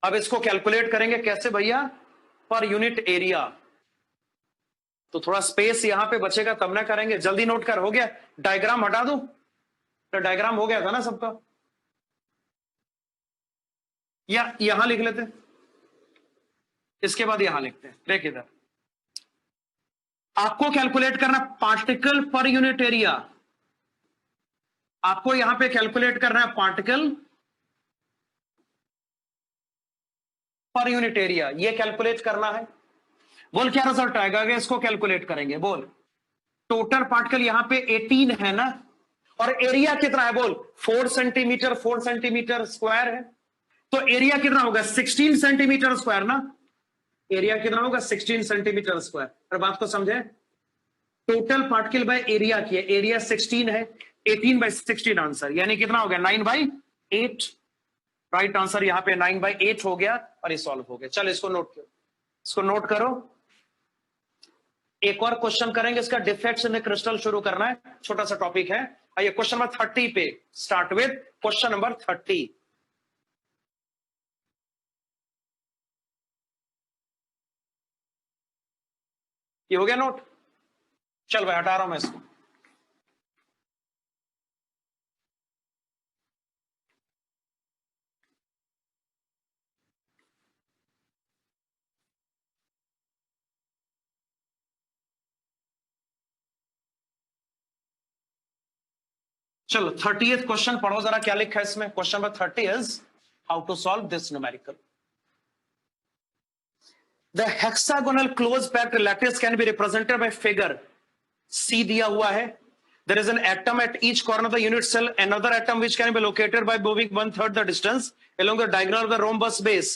अब इसको कैलकुलेट करेंगे कैसे भैया? Per unit area. तो थोड़ा स्पेस यहां पे बचेगा तब ना करेंगे, जल्दी नोट कर। हो गया? डायग्राम हटा दूं? तो डायग्राम हो गया था ना सबका, या यहां लिख लेते, इसके बाद यहां लिखते हैं। देख इधर, आपको कैलकुलेट करना पार्टिकल पर यूनिट एरिया। आपको यहां पे कैलकुलेट करना है पार्टिकल पर यूनिट एरिया, ये कैलकुलेट करना है। बोल क्या रिजल्ट आएगा अगर इसको कैलकुलेट करेंगे? बोल टोटल पार्टिकल यहां पे 18 है ना, और एरिया कितना है? बोल 4 सेंटीमीटर 4 सेंटीमीटर स्क्वायर है। तो एरिया कितना होगा? 16 सेंटीमीटर स्क्वायर ना। एरिया कितना होगा? 16 सेंटीमीटर स्क्वायर। और बात को समझे, टोटल पार्टिकल बाय एरिया की है, एरिया 16 है, 18/16 आंसर, यानी कितना हो गया? 9/8। राइट आंसर यहां पे 9/8 हो गया, और ये सॉल्व हो गया। चल इसको नोट करो, इसको नोट करो। एक और क्वेश्चन करेंगे, इसका डिफेक्ट्स इन क्रिस्टल शुरू करना है, छोटा सा टॉपिक है। आइए क्वेश्चन नंबर 30 पे स्टार्ट विद क्वेश्चन नंबर 30। ये हो गया नोट? चल भाई हटा रहा हूं मैं इसको। चलो 30th क्वेश्चन पढ़ो जरा, क्या लिखा है इसमें। Question number 30 is how to solve this numerical. The hexagonal close packed lattice can be represented by figure C दिया हुआ है। There is an atom at each corner of the unit cell, another atom which can be located by moving 1/3 the distance along the diagonal of the rhombus base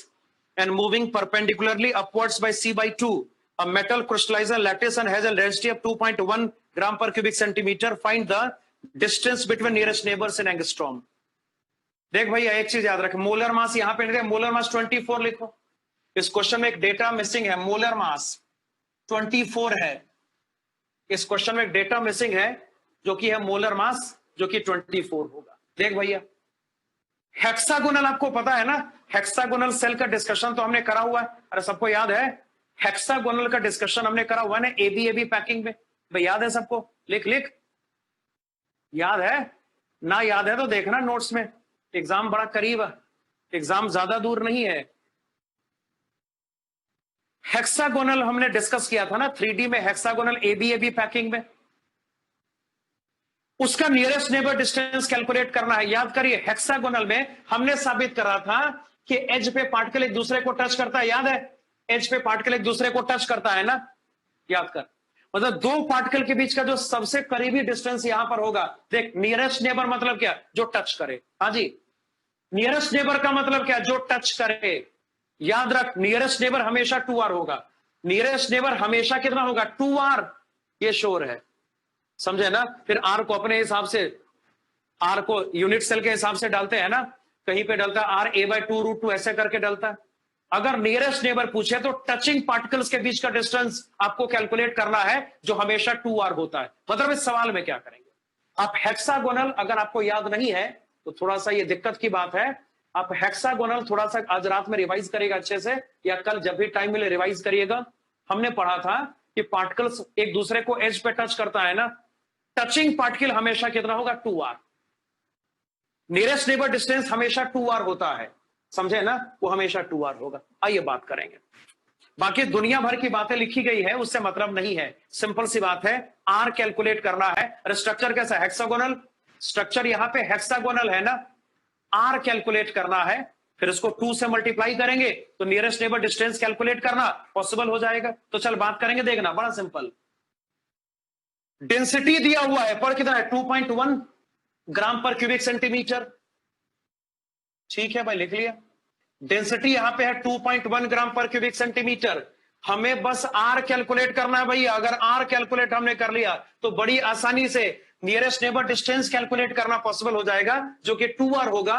and moving perpendicularly upwards by C/2. A metal crystallizer lattice and has a density of 2.1 gram per cubic centimeter. Find the distance between nearest neighbors in angstrom. देख भैया एक चीज याद रख, molar mass यहां पे लिखा, molar mass 24 लिखो। इस क्वेश्चन में एक डेटा मिसिंग है, मोलर मास 24 है। इस क्वेश्चन में एक डेटा मिसिंग है जो कि है मोलर मास, जो कि 24 होगा। देख भैया हेक्सागोनल आपको पता है ना, हेक्सागोनल सेल का डिस्कशन तो हमने करा हुआ है, अरे सबको याद है। हेक्सागोनल का डिस्कशन हमने करा हुआ है एबी पैकिंग में, भाई याद है सबको? लिख लिख, याद है ना? याद है तो देखना नोट्स में, एग्जाम बड़ा करीब है, एग्जाम ज्यादा दूर नहीं है। हेक्सागोनल हमने डिस्कस किया था ना 3D में, हेक्सागोनल एबी पैकिंग में, उसका नियरेस्ट नेबर डिस्टेंस कैलकुलेट करना है। याद करिए, हेक्सागोनल में हमने साबित करा था कि एज पे पार्टिकल एक दूसरे को टच करता है, याद है? एज पे पार्टिकल एक दूसरे को टच करता है ना, याद कर। मतलब दो पार्टिकल के बीच का जो सबसे करीबी डिस्टेंस यहां पर होगा, देख नियरेस्ट नेबर मतलब क्या? जो टच करे। हाँ जी, नियरेस्ट नेबर का मतलब क्या? जो टच करे। याद रख, नियरेस्ट नेबर हमेशा 2r होगा। नियरेस्ट नेबर हमेशा कितना होगा? 2r, ये श्योर है, समझे ना? फिर आर को अपने हिसाब से, आर को यूनिट सेल के हिसाब से डालते हैं ना, कहीं पे डलता है आर a/2√2 ऐसे करके डलता है। अगर नियरेस्ट नेबर पूछे तो टचिंग पार्टिकल्स के बीच का डिस्टेंस आपको कैलकुलेट करना है, जो हमेशा 2r होता है। मतलब इस सवाल में क्या करेंगे आप? हेक्सागोनल अगर आपको याद नहीं है तो थोड़ा सा ये दिक्कत की बात है। आप हेक्सागोनल थोड़ा सा आज रात में रिवाइज करिएगा अच्छे से, या कल जब भी टाइम मिले रिवाइज करिएगा। हमने पढ़ा था कि पार्टिकल्स एक दूसरे को एज पे टच करता है ना, टचिंग पार्टिकल हमेशा कितना होगा? 2r। नियरेस्ट नेबर डिस्टेंस हमेशा 2r होता है, समझे ना? वो हमेशा 2r होगा। आइए बात करेंगे, बाकी दुनिया भर की बातें लिखी गई है, उससे मतलब नहीं है, सिंपल सी बात है, r कैलकुलेट करना है। स्ट्रक्चर कैसा? हेक्सागोनल स्ट्रक्चर, यहां पे हेक्सागोनल है ना, r कैलकुलेट करना है, फिर इसको 2 से मल्टीप्लाई करेंगे तो नियरेस्ट नेबर डिस्टेंस कैलकुलेट करना पॉसिबल हो जाएगा। तो चल बात करेंगे, देखना बड़ा सिंपल। डेंसिटी दिया हुआ है पर कितना है? 2.1 ग्राम पर क्यूबिक सेंटीमीटर। ठीक है भाई, लिख लिया। डेंसिटी यहां पे है 2.1 ग्राम पर क्यूबिक सेंटीमीटर। हमें बस आर कैलकुलेट करना है भैया। अगर आर कैलकुलेट हमने कर लिया तो बड़ी आसानी से नियरेस्ट नेबर डिस्टेंस कैलकुलेट करना पॉसिबल हो जाएगा, जो कि 2r होगा।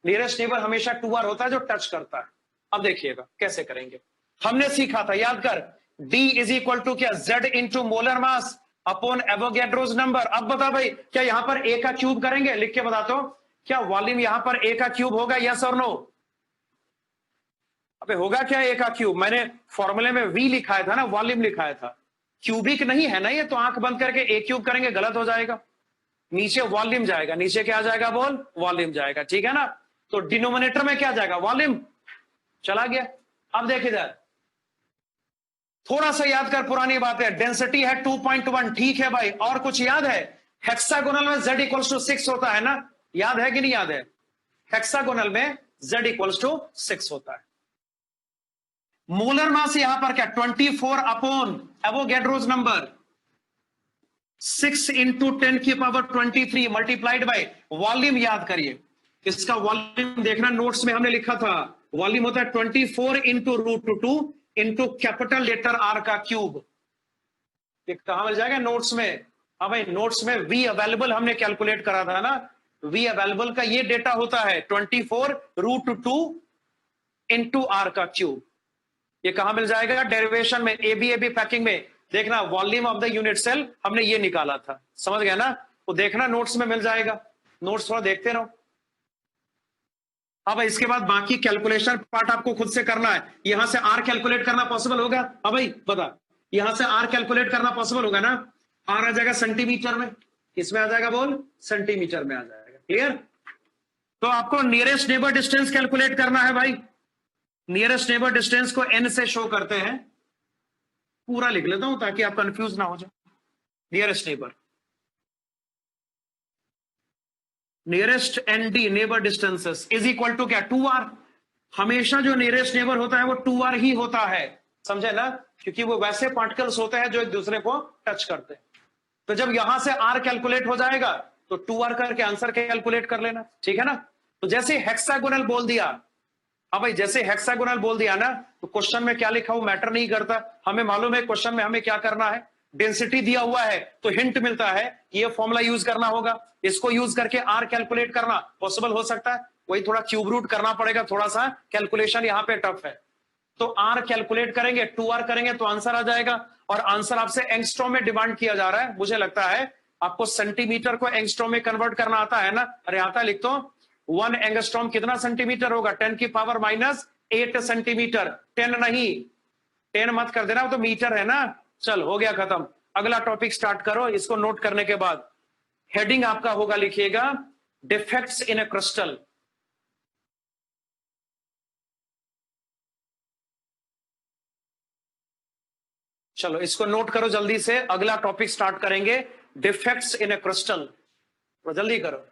नियरेस्ट नेबर हमेशा 2r होता है जो टच करता है। अब देखिएगा कैसे करेंगे। हमने सीखा था, याद कर, D इज इक्वल टू क्या? Z into molar mass upon Avogadro's number. अब बता भाई, क्या यहां पर A का क्यूब करेंगे? लिख के बता दो, क्या वॉल्यूम यहां पर A का क्यूब होगा? यस और नो? अबे होगा क्या A का क्यूब? मैंने फॉर्मूले में V लिखाया था ना, वॉल्यूम लिखाया था, क्यूबिक नहीं है ना ये, तो आंख बंद करके A क्यूब करेंगे, गलत हो जाएगा। नीचे वॉल्यूम जाएगा, नीचे क्या जाएगा? बोल, वॉल्यूम जाएगा, ठीक है ना? तो डिनोमिनेटर में क्या जाएगा? वॉल्यूम चला गया। अब देख इधर, थोड़ा सा याद कर पुरानी बात है। डेंसिटी है 2.1, ठीक है भाई, और कुछ याद है? हेक्सागोनल में Z इक्वल्स टू 6 होता है ना, याद है कि नहीं याद है? हेक्सागोनल में Z इक्वल्स टू 6 होता है। मोलर मास यहां पर क्या? 24 अपॉन एवोगैड्रोस नंबर 6 इंटू 10 की पावर 23 मल्टीप्लाइड बाय वॉल्यूम। याद करिए, इसका वॉल्यूम देखना, नोट्स में हमने लिखा था, वॉल्यूम होता है 24 into √2 into capital letter R का क्यूब। कहां मिल जाएगा? नोट्स में। हाँ भाई, नोट्स में V अवेलेबल हमने कैलकुलेट करा था ना, V अवेलेबल का ये डेटा होता है 24 √2 इंटू R का क्यूब। ये कहां मिल जाएगा? डेरिवेशन में, एबी पैकिंग में देखना, volume of the unit cell हमने ये निकाला था, समझ गया ना? वो देखना नोट्स में मिल जाएगा, नोट्स थोड़ा देखते रहो। अब इसके बाद बाकी कैलकुलेशन पार्ट आपको खुद से करना है। यहां से आर कैलकुलेट करना पॉसिबल होगा? हाँ भाई बता, यहां से आर कैलकुलेट करना पॉसिबल होगा ना? आर आ जाएगा सेंटीमीटर में, इसमें आ जाएगा, बोल, सेंटीमीटर में आ जाएगा। क्लियर? तो आपको नियरेस्ट नेबर डिस्टेंस कैलकुलेट करना है भाई। नियरेस्ट नेबर डिस्टेंस को n से शो करते हैं, पूरा लिख लेता हूं ताकि आप कंफ्यूज ना हो जाए। Nearest neighbour, nearest ND neighbour distances is equal to क्या? 2r। हमेशा जो नियरेस्ट नेबर होता है वो 2r ही होता है, समझे ना? क्योंकि वो वैसे पार्टिकल्स होते हैं जो एक दूसरे को टच करते हैं। तो जब यहां से r कैलकुलेट हो जाएगा तो 2r करके आंसर कैलकुलेट कर लेना, ठीक है ना? तो जैसे हेक्सागोनल बोल दिया, हाँ भाई, जैसे हेक्सागोनल बोल दिया ना, तो क्वेश्चन में क्या लिखा वो मैटर नहीं करता। हमें मालूम है क्वेश्चन में हमें क्या करना है। डेंसिटी दिया हुआ है तो हिंट मिलता है, ये फॉर्मूला यूज करना होगा, इसको यूज करके आर कैलकुलेट करना पॉसिबल हो सकता है। वही थोड़ा क्यूब रूट करना पड़ेगा, थोड़ा सा कैलकुलेशन यहाँ पे टफ है। तो आर कैलकुलेट करेंगे, 2r करेंगे तो आंसर आ जाएगा। और आंसर आपसे एंगस्ट्रॉम में डिमांड किया जा रहा है। मुझे लगता है आपको सेंटीमीटर को एंगस्ट्रॉम में कन्वर्ट करना आता है ना? अरे आता है, लिख दो। 1 एंगस्ट्रॉम कितना सेंटीमीटर होगा? 10 की पावर -8 सेंटीमीटर। 10 नहीं, 10 मत कर देना, वो तो मीटर है ना। चल हो गया खत्म, अगला टॉपिक स्टार्ट करो। इसको नोट करने के बाद हेडिंग आपका होगा, लिखिएगा डिफेक्ट्स इन ए क्रिस्टल। चलो इसको नोट करो जल्दी से, अगला टॉपिक स्टार्ट करेंगे डिफेक्ट्स इन ए क्रिस्टल। तो जल्दी करो।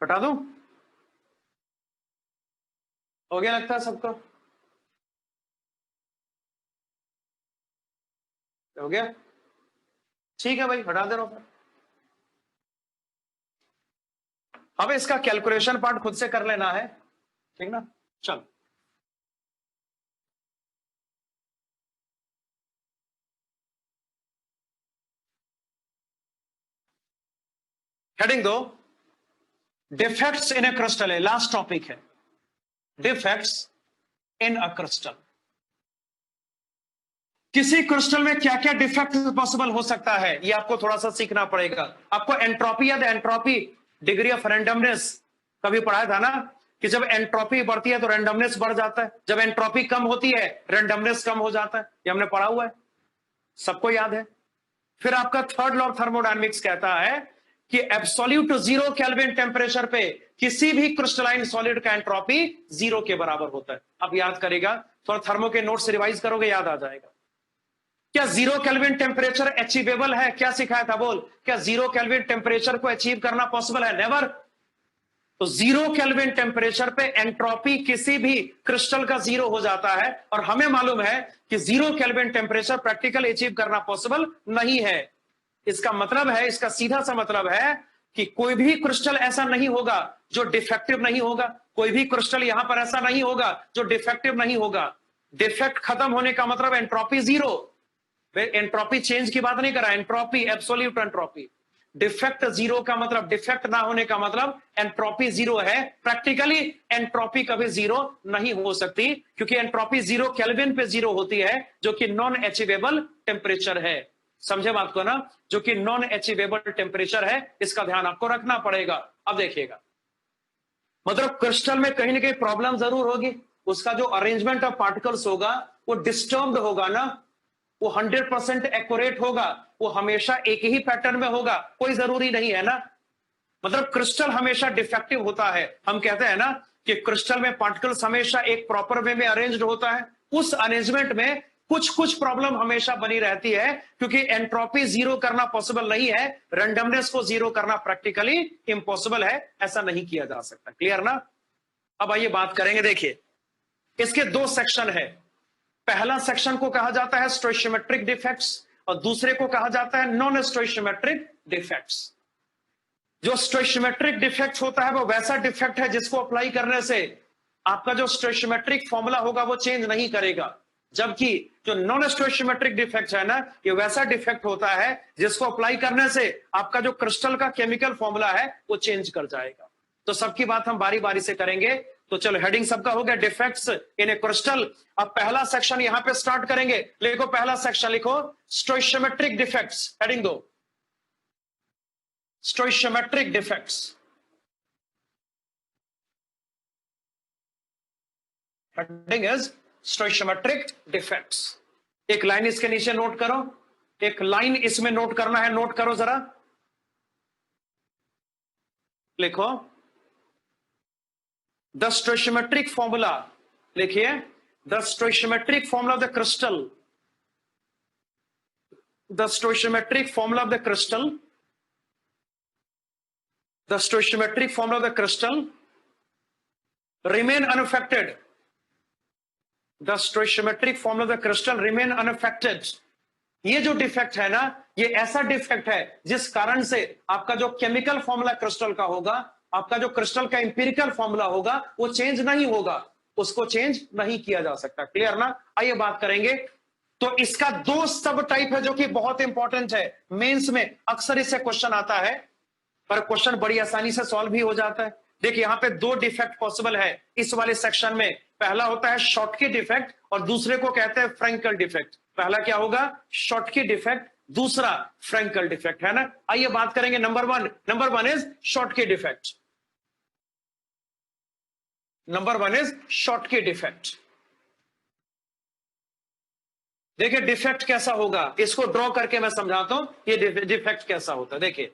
हटा दूं? हो गया लगता है सबको? हो गया? ठीक है भाई, हटा दे रहा हूं। अब इसका कैलकुलेशन पार्ट खुद से कर लेना है, ठीक ना। चल हेडिंग दो, डिफेक्ट्स इन ए क्रिस्टल है, लास्ट टॉपिक है डिफेक्ट्स इन अ क्रिस्टल। किसी क्रिस्टल में क्या क्या डिफेक्ट पॉसिबल हो सकता है, ये आपको थोड़ा सा सीखना पड़ेगा। आपको एंट्रोपी याद है? एंट्रोपी डिग्री ऑफ रैंडमनेस कभी पढ़ाया था ना, कि जब एंट्रोपी बढ़ती है तो रैंडमनेस बढ़ जाता है, जब एंट्रोपी कम होती है रैंडमनेस कम हो जाता है। ये हमने पढ़ा हुआ है, सबको याद है। फिर आपका थर्ड लॉ ऑफ थर्मोडायनेमिक्स कहता है कि एब्सोल्यूट जीरो केल्विन टेम्परेचर पे किसी भी क्रिस्टलाइन सॉलिड का एंट्रोपी जीरो के बराबर होता है। अब याद करेगा, थोड़ा थर्मो के नोट्स रिवाइज करोगे, याद आ जाएगा। क्या जीरो केल्विन टेम्परेचर अचीवेबल है? क्या सिखाया था बोल? क्या जीरो केल्विन टेम्परेचर को अचीव करना पॉसिबल है? नेवर। तो जीरो केल्विन टेम्परेचर पे एंट्रोपी किसी भी क्रिस्टल का जीरो हो जाता है, और हमें मालूम है कि zero kelvin temperature practical achieve करना पॉसिबल नहीं है। इसका मतलब है, इसका सीधा सा मतलब है कि कोई भी क्रिस्टल ऐसा नहीं होगा जो डिफेक्टिव नहीं होगा। कोई भी क्रिस्टल यहां पर ऐसा नहीं होगा जो डिफेक्टिव नहीं होगा। डिफेक्ट खत्म होने का मतलब एंट्रोपी जीरो। एंट्रोपी चेंज की बात नहीं कर रहा, entropy absolute entropy. Defect zero का मतलब, डिफेक्ट ना होने का मतलब एंट्रोपी जीरो है। प्रैक्टिकली एंट्रोपी कभी जीरो नहीं हो सकती, क्योंकि एंट्रोपी जीरो केल्विन पे जीरो होती है, जो कि नॉन अचीवेबल टेम्परेचर है। समझे बात को ना? जो कि नॉन अचीवेबल टेम्परेचर है, इसका ध्यान आपको रखना पड़ेगा। अब देखिएगा, मतलब क्रिस्टल में कहीं ना कहीं प्रॉब्लम जरूर होगी। उसका जो अरेंजमेंट ऑफ पार्टिकल्स होगा वो डिस्टर्ब्ड होगा ना, वो 100% एक्यूरेट होगा, वो हमेशा एक ही पैटर्न में होगा, कोई जरूरी नहीं है ना। मतलब क्रिस्टल हमेशा डिफेक्टिव होता है। हम कहते हैं ना कि क्रिस्टल में पार्टिकल्स हमेशा एक प्रॉपर वे में अरेंज्ड होता है। उस अरेंजमेंट में कुछ कुछ प्रॉब्लम हमेशा बनी रहती है, क्योंकि एंट्रोपी जीरो करना पॉसिबल नहीं है, रैंडमनेस को जीरो करना प्रैक्टिकली इम्पॉसिबल है, ऐसा नहीं किया जा सकता। क्लियर ना? अब आइए बात करेंगे। देखिए, इसके दो सेक्शन है। पहला सेक्शन को कहा जाता है स्टोइशियोमेट्रिक डिफेक्ट्स, और दूसरे को कहा जाता है नॉन स्टोइशियोमेट्रिक डिफेक्ट्स। जो स्टोइशियोमेट्रिक डिफेक्ट होता है वो वैसा डिफेक्ट है जिसको अप्लाई करने से आपका जो स्टोइशियोमेट्रिक फॉर्मूला होगा वो चेंज नहीं करेगा। जबकि जो नॉन स्टोइशियोमेट्रिक डिफेक्ट है ना, ये वैसा डिफेक्ट होता है जिसको अप्लाई करने से आपका जो क्रिस्टल का केमिकल फॉर्मूला है वो चेंज कर जाएगा। तो सबकी बात हम बारी बारी से करेंगे। तो चलो, हेडिंग सबका हो गया डिफेक्ट्स इन ए क्रिस्टल। अब पहला सेक्शन यहां पे स्टार्ट करेंगे। लिखो पहला सेक्शन, लिखो स्टोइशियोमेट्रिक डिफेक्ट्स। हेडिंग दो, स्टोइशियोमेट्रिक डिफेक्ट्स। Heading is स्टोइशियोमेट्रिक defects. एक लाइन इसके नीचे नोट करो, एक लाइन इसमें नोट करना है, नोट करो जरा। लिखो द स्टोइशियोमेट्रिक फॉर्मूला। लिखिए the स्टोइशियोमेट्रिक formula of the crystal, the स्टोइशियोमेट्रिक formula of the crystal, the स्टोइशियोमेट्रिक formula of the crystal remain unaffected. The स्टोइशियोमेट्रिक formula of the crystal remain unaffected. ये जो डिफेक्ट है ना, ये ऐसा डिफेक्ट है जिस कारण से आपका जो केमिकल फॉर्मूला क्रिस्टल का होगा, आपका जो क्रिस्टल का इंपिरिकल फॉर्मूला होगा वो चेंज नहीं होगा, उसको चेंज नहीं किया जा सकता। क्लियर ना? आइए बात करेंगे। तो इसका दो सब टाइप है जो कि बहुत इंपॉर्टेंट है। मेंस में अक्सर इससे क्वेश्चन आता है, पर क्वेश्चन बड़ी आसानी से सॉल्व भी हो जाता है। देखिए, यहां पे दो डिफेक्ट पॉसिबल है इस वाले सेक्शन में। पहला होता है शॉटकी डिफेक्ट और दूसरे को कहते हैं फ्रैंकल डिफेक्ट। पहला क्या होगा? शॉटकी डिफेक्ट, दूसरा फ्रेंकल डिफेक्ट, है ना? आइए बात करेंगे number one is Schottky defect. Number one is Schottky defect. देखिए डिफेक्ट कैसा होगा, इसको ड्रॉ करके मैं समझाता हूं ये डिफेक्ट कैसा होता है। देखिए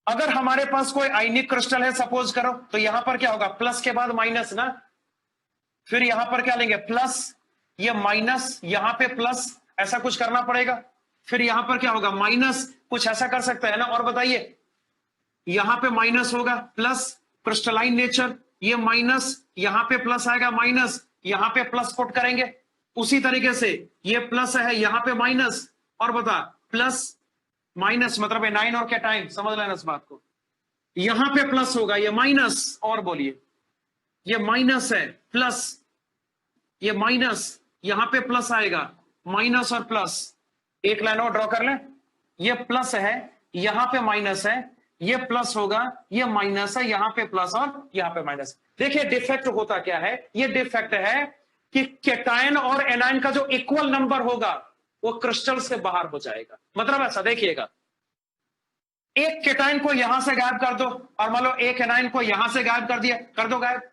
अगर हमारे पास कोई आयनिक क्रिस्टल है सपोज करो, तो यहां पर क्या होगा? प्लस के बाद माइनस ना, फिर यहां पर क्या लेंगे? प्लस, ये माइनस, यहां पे प्लस, ऐसा कुछ करना पड़ेगा। फिर यहां पर क्या होगा? माइनस, कुछ ऐसा कर सकते हैं ना? और बताइए, यहां पे माइनस होगा, प्लस, क्रिस्टलाइन नेचर, ये माइनस, यहां पे प्लस आएगा, माइनस, यहां पे प्लस पुट करेंगे। उसी तरीके से ये प्लस है, यहां पे माइनस, और बता प्लस माइनस मतलब एनाइन और कैटाइन, समझ लेना इस बात को। यहां पे प्लस होगा, ये माइनस, और बोलिए ये माइनस है, प्लस, ये माइनस, यहां पे प्लस आएगा, माइनस और प्लस, एक लाइन और ड्रॉ कर लें। ये प्लस है, यहां पे माइनस है, ये प्लस होगा, ये माइनस है, यहां पे प्लस और यहां पे माइनस। देखिए डिफेक्ट होता क्या है? ये डिफेक्ट है कि कैटायन और एनायन का जो इक्वल नंबर होगा वो क्रिस्टल से बाहर हो जाएगा। मतलब ऐसा देखिएगा, एक कैटायन को यहां से गायब कर दो और मान लो एक एनायन को यहां से गायब कर दिया, कर दो गायब।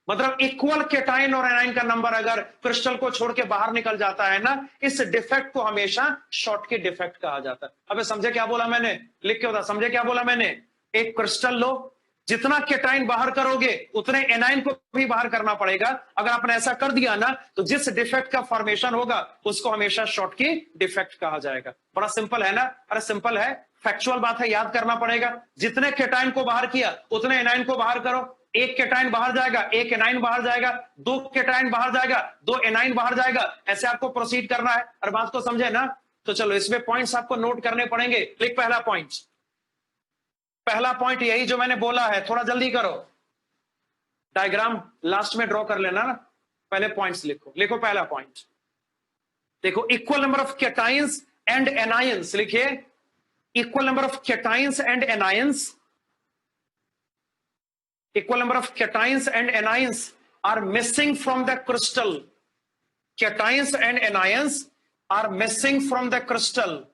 मतलब इक्वल कैटायन और एनायन का नंबर अगर क्रिस्टल को छोड़ के बाहर निकल जाता है ना, इस डिफेक्ट को हमेशा शॉटकी डिफेक्ट कहा जाता है। अबे समझे क्या बोला मैंने? लिख के बता, समझे क्या बोला मैंने? एक क्रिस्टल लो, जितना कैटायन बाहर करोगे उतने एनायन को भी बाहर करना पड़ेगा। अगर आपने ऐसा कर दिया ना, तो जिस डिफेक्ट का फॉर्मेशन होगा उसको हमेशा शॉटकी डिफेक्ट कहा जाएगा। बड़ा सिंपल है ना? अरे सिंपल है, फैक्चुअल बात है, याद करना पड़ेगा। जितने कैटायन को बाहर किया उतने एनायन को बाहर करो। एक कैटायन बाहर जाएगा, एक एनाइन बाहर जाएगा, दो कैटायन बाहर जाएगा, दो एनाइन बाहर जाएगा, ऐसे आपको प्रोसीड करना है। और बात को समझे ना? तो चलो इसमें पॉइंट्स आपको नोट करने पड़ेंगे। क्लिक पहला पॉइंट, पहला पॉइंट यही जो मैंने बोला है, थोड़ा जल्दी करो, डायग्राम लास्ट में ड्रॉ कर लेना ना, पहले पॉइंट्स लिखो। लिखो पहला पॉइंट, देखो equal number of cations and anions, लिखिए equal number of cations and anions, equal number of cations and anions are missing from the crystal. Cations and anions are missing from the crystal.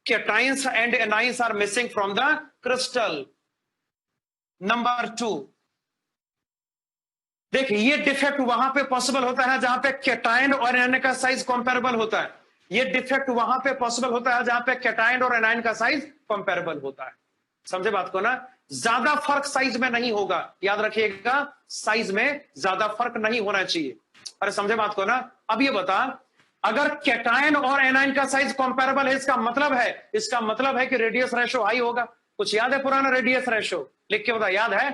Cations and anions are missing from the crystal. Number 2, देखिए ये defect वहां पे possible होता है जहां पे cation और anion का साइज कंपेरेबल होता है। ये डिफेक्ट वहां पे पॉसिबल होता है जहां पे कैटायन और एनायन का साइज कंपेरेबल होता है। समझे बात को ना? ज्यादा फर्क साइज में नहीं होगा, याद रखिएगा, साइज में ज्यादा फर्क नहीं होना चाहिए। अरे समझे बात को ना? अब ये बता, अगर कैटायन और एनायन का साइज कंपेरेबल है, इसका मतलब है कि रेडियस रेशो हाई होगा। कुछ याद है पुराना रेडियस रेशो? लिख के बता, याद है?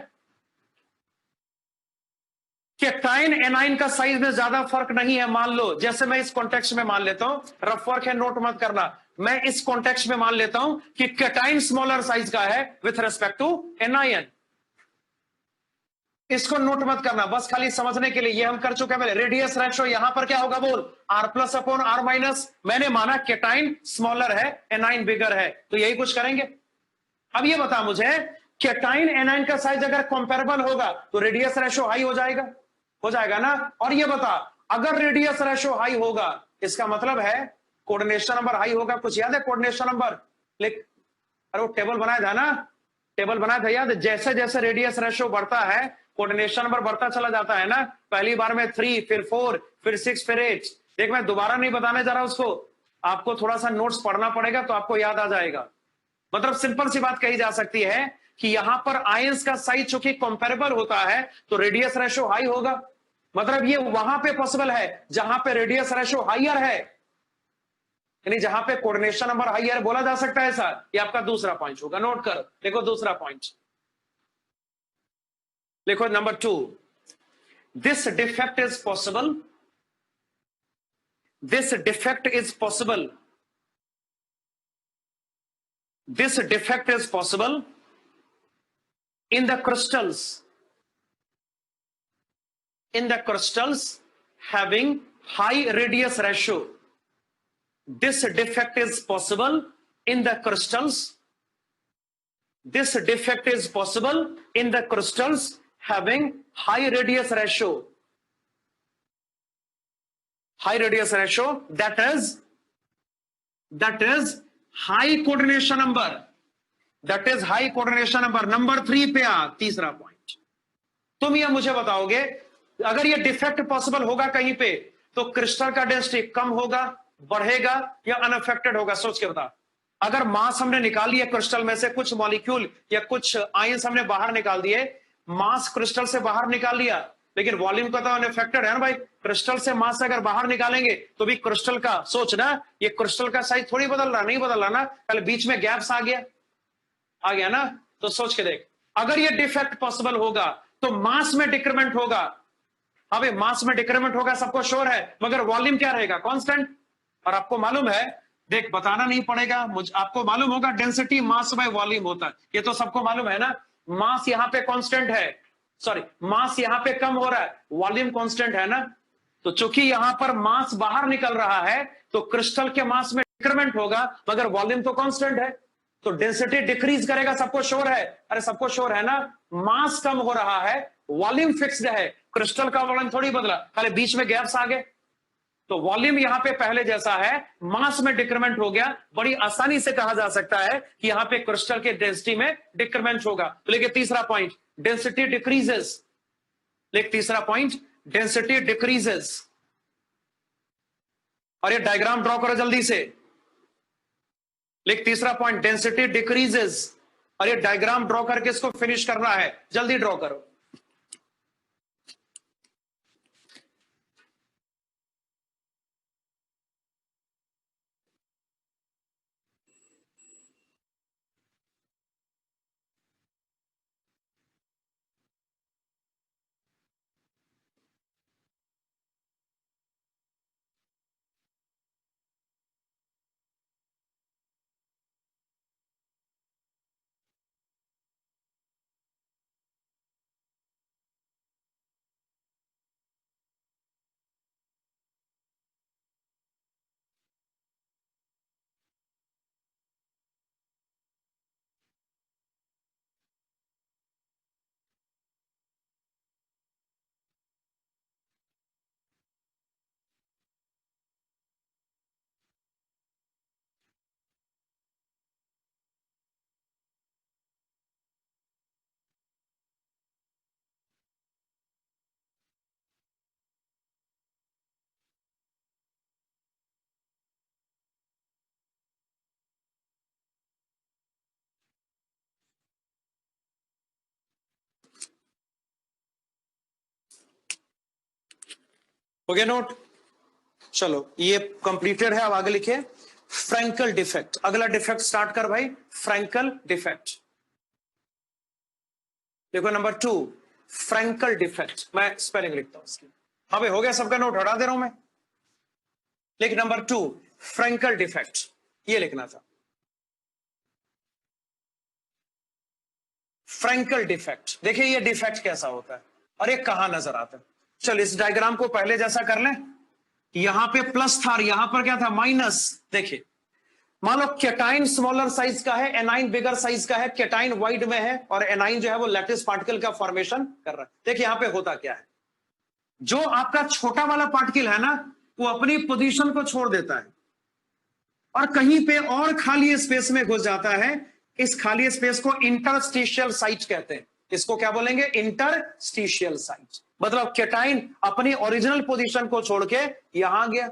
कैटायन एनायन का साइज में ज्यादा फर्क नहीं है। मान लो जैसे मैं इस कॉन्टेक्स्ट में मान लेता हूं, रफ वर्क है नोट मत करना, मैं इस कॉन्टेक्स्ट में मान लेता हूं कि कैटायन स्मॉलर साइज का है विथ रेस्पेक्ट टू एनायन। इसको नोट मत करना, बस खाली समझने के लिए, ये हम कर चुके हैं। रेडियस रेशो यहां पर क्या होगा बोल? R plus upon r minus. मैंने माना कैटायन स्मॉलर है, एनायन बिगर है, तो यही कुछ करेंगे। अब ये बता मुझे, कैटायन एनायन का साइज अगर कंपेरेबल होगा तो रेडियस रेशो हाई हो जाएगा ना? और ये बता, अगर रेडियस रेशो हाई होगा इसका मतलब है कोऑर्डिनेशन नंबर हाई होगा। कुछ याद है कोऑर्डिनेशन नंबर? लिख, अरे वो टेबल बनाया था ना, टेबल बनाया था याद? जैसे जैसे रेडियस रेशो बढ़ता है कोऑर्डिनेशन नंबर बढ़ता चला जाता है ना। पहली बार में 3, फिर 4, फिर 6, फिर 8। देख मैं दोबारा नहीं बताने जा रहा उसको, आपको थोड़ा सा नोट्स पढ़ना पड़ेगा तो आपको याद आ जाएगा। मतलब सिंपल सी बात कही जा सकती है कि यहां पर आयंस का साइज चूंकि कंपेरेबल होता है तो रेडियस रेशो हाई होगा। मतलब ये वहां पे पॉसिबल है जहां पे रेडियस रेशो हाइयर है, यानी जहां पे कोऑर्डिनेशन नंबर हाइयर बोला जा सकता है ऐसा। ये आपका दूसरा पॉइंट होगा, नोट कर देखो दूसरा पॉइंट। देखो number 2, this defect is possible, this defect is possible, this defect is possible in the crystals, having high radius ratio. This defect is possible in the crystals, this defect is possible in the crystals having high radius ratio. high radius ratio, that is high coordination number, that is high coordination number. Number 3 पे आ, तीसरा point, तुम ये मुझे बताओगे अगर ये defect possible होगा कहीं पे तो क्रिस्टल का डेंसिटी कम होगा, बढ़ेगा या अनअफेक्टेड होगा? सोच के बता। अगर मास हमने निकाल लिया क्रिस्टल में से, कुछ मॉलिक्यूल या कुछ आयंस हमने बाहर निकाल दिए, मास क्रिस्टल से बाहर निकाल लिया, लेकिन वॉल्यूम का तो अनअफेक्टेड है ना भाई। क्रिस्टल से मास अगर बाहर निकालेंगे तो भी क्रिस्टल का, सोच ना, ये क्रिस्टल का साइज थोड़ी बदल रहा, नहीं बदल रहा ना, पहले बीच में गैप्स आ गया ना। तो सोच के देख, अगर ये डिफेक्ट पॉसिबल होगा तो मास में डिक्रीमेंट होगा। अबे मास में डिक्रीमेंट होगा सबको श्योर है, मगर वॉल्यूम क्या रहेगा? कांस्टेंट। और आपको मालूम है, देख बताना नहीं पड़ेगा, आपको मालूम होगा डेंसिटी मास बाय वॉल्यूम होता है, ये तो सबको मालूम है ना। मास यहां पे कांस्टेंट है, सॉरी मास यहां पे कम हो रहा है, वॉल्यूम कांस्टेंट है ना। तो चूंकि यहां पर मास बाहर निकल रहा है तो क्रिस्टल के मास में डिक्रीमेंट होगा, मगर वॉल्यूम तो कांस्टेंट है, तो डेंसिटी डिक्रीज करेगा, सबको श्योर है। अरे सबको श्योर है ना, मास कम हो रहा है, वॉल्यूम फिक्स्ड है, क्रिस्टल का वॉल्यूम थोड़ी बदला, खाली बीच में गैप्स आ गए। तो वॉल्यूम यहां पे पहले जैसा है, मास में डिक्रीमेंट हो गया। बड़ी आसानी से कहा जा सकता है कि यहां पे क्रिस्टल के डेंसिटी में डिक्रीमेंट होगा। तो लेकिन तीसरा पॉइंट, डेंसिटी डिक्रीजेस। लेकिन तीसरा पॉइंट, डेंसिटी डिक्रीजेस। और ये डायग्राम ड्रॉ करो जल्दी से। लेकिन तीसरा पॉइंट, डेंसिटी डिक्रीजेस। और ये डायग्राम ड्रॉ करके इसको फिनिश करना है, जल्दी ड्रॉ करो। हो गया नोट? चलो ये कंप्लीटेड है, अब आगे लिखिए फ्रैंकल डिफेक्ट। अगला डिफेक्ट स्टार्ट कर भाई, फ्रैंकल डिफेक्ट। देखो नंबर 2, फ्रैंकल डिफेक्ट। मैं स्पेलिंग लिखता हूं इसकी। हाँ भाई हो गया, सबका नोट हटा दे रहा हूं मैं। लेकिन नंबर 2, फ्रैंकल डिफेक्ट, ये लिखना था। फ्रैंकल डिफेक्ट, देखिए ये डिफेक्ट कैसा होता है और ये कहां नजर आता है। चल इस डायग्राम को पहले जैसा कर लें, यहां पे प्लस था और यहां पर क्या था? माइनस। देखिए मान लो केटाइन स्मॉलर साइज का है, एनाइन बिगर साइज का है, केटाइन वाइड में है और एनाइन जो है वो लैटिस पार्टिकल का फॉर्मेशन कर रहा है। देखिए यहां पे होता क्या है, जो आपका छोटा वाला पार्टिकल है ना, वो अपनी पोजीशन को छोड़ देता है और कहीं पे और खाली स्पेस में घुस जाता है। इस खाली स्पेस को इंटरस्टिशियल साइट कहते हैं। इसको क्या बोलेंगे? Interstitial site. मतलब केटाइन अपनी ओरिजिनल पोजीशन को छोड़ के यहां गया।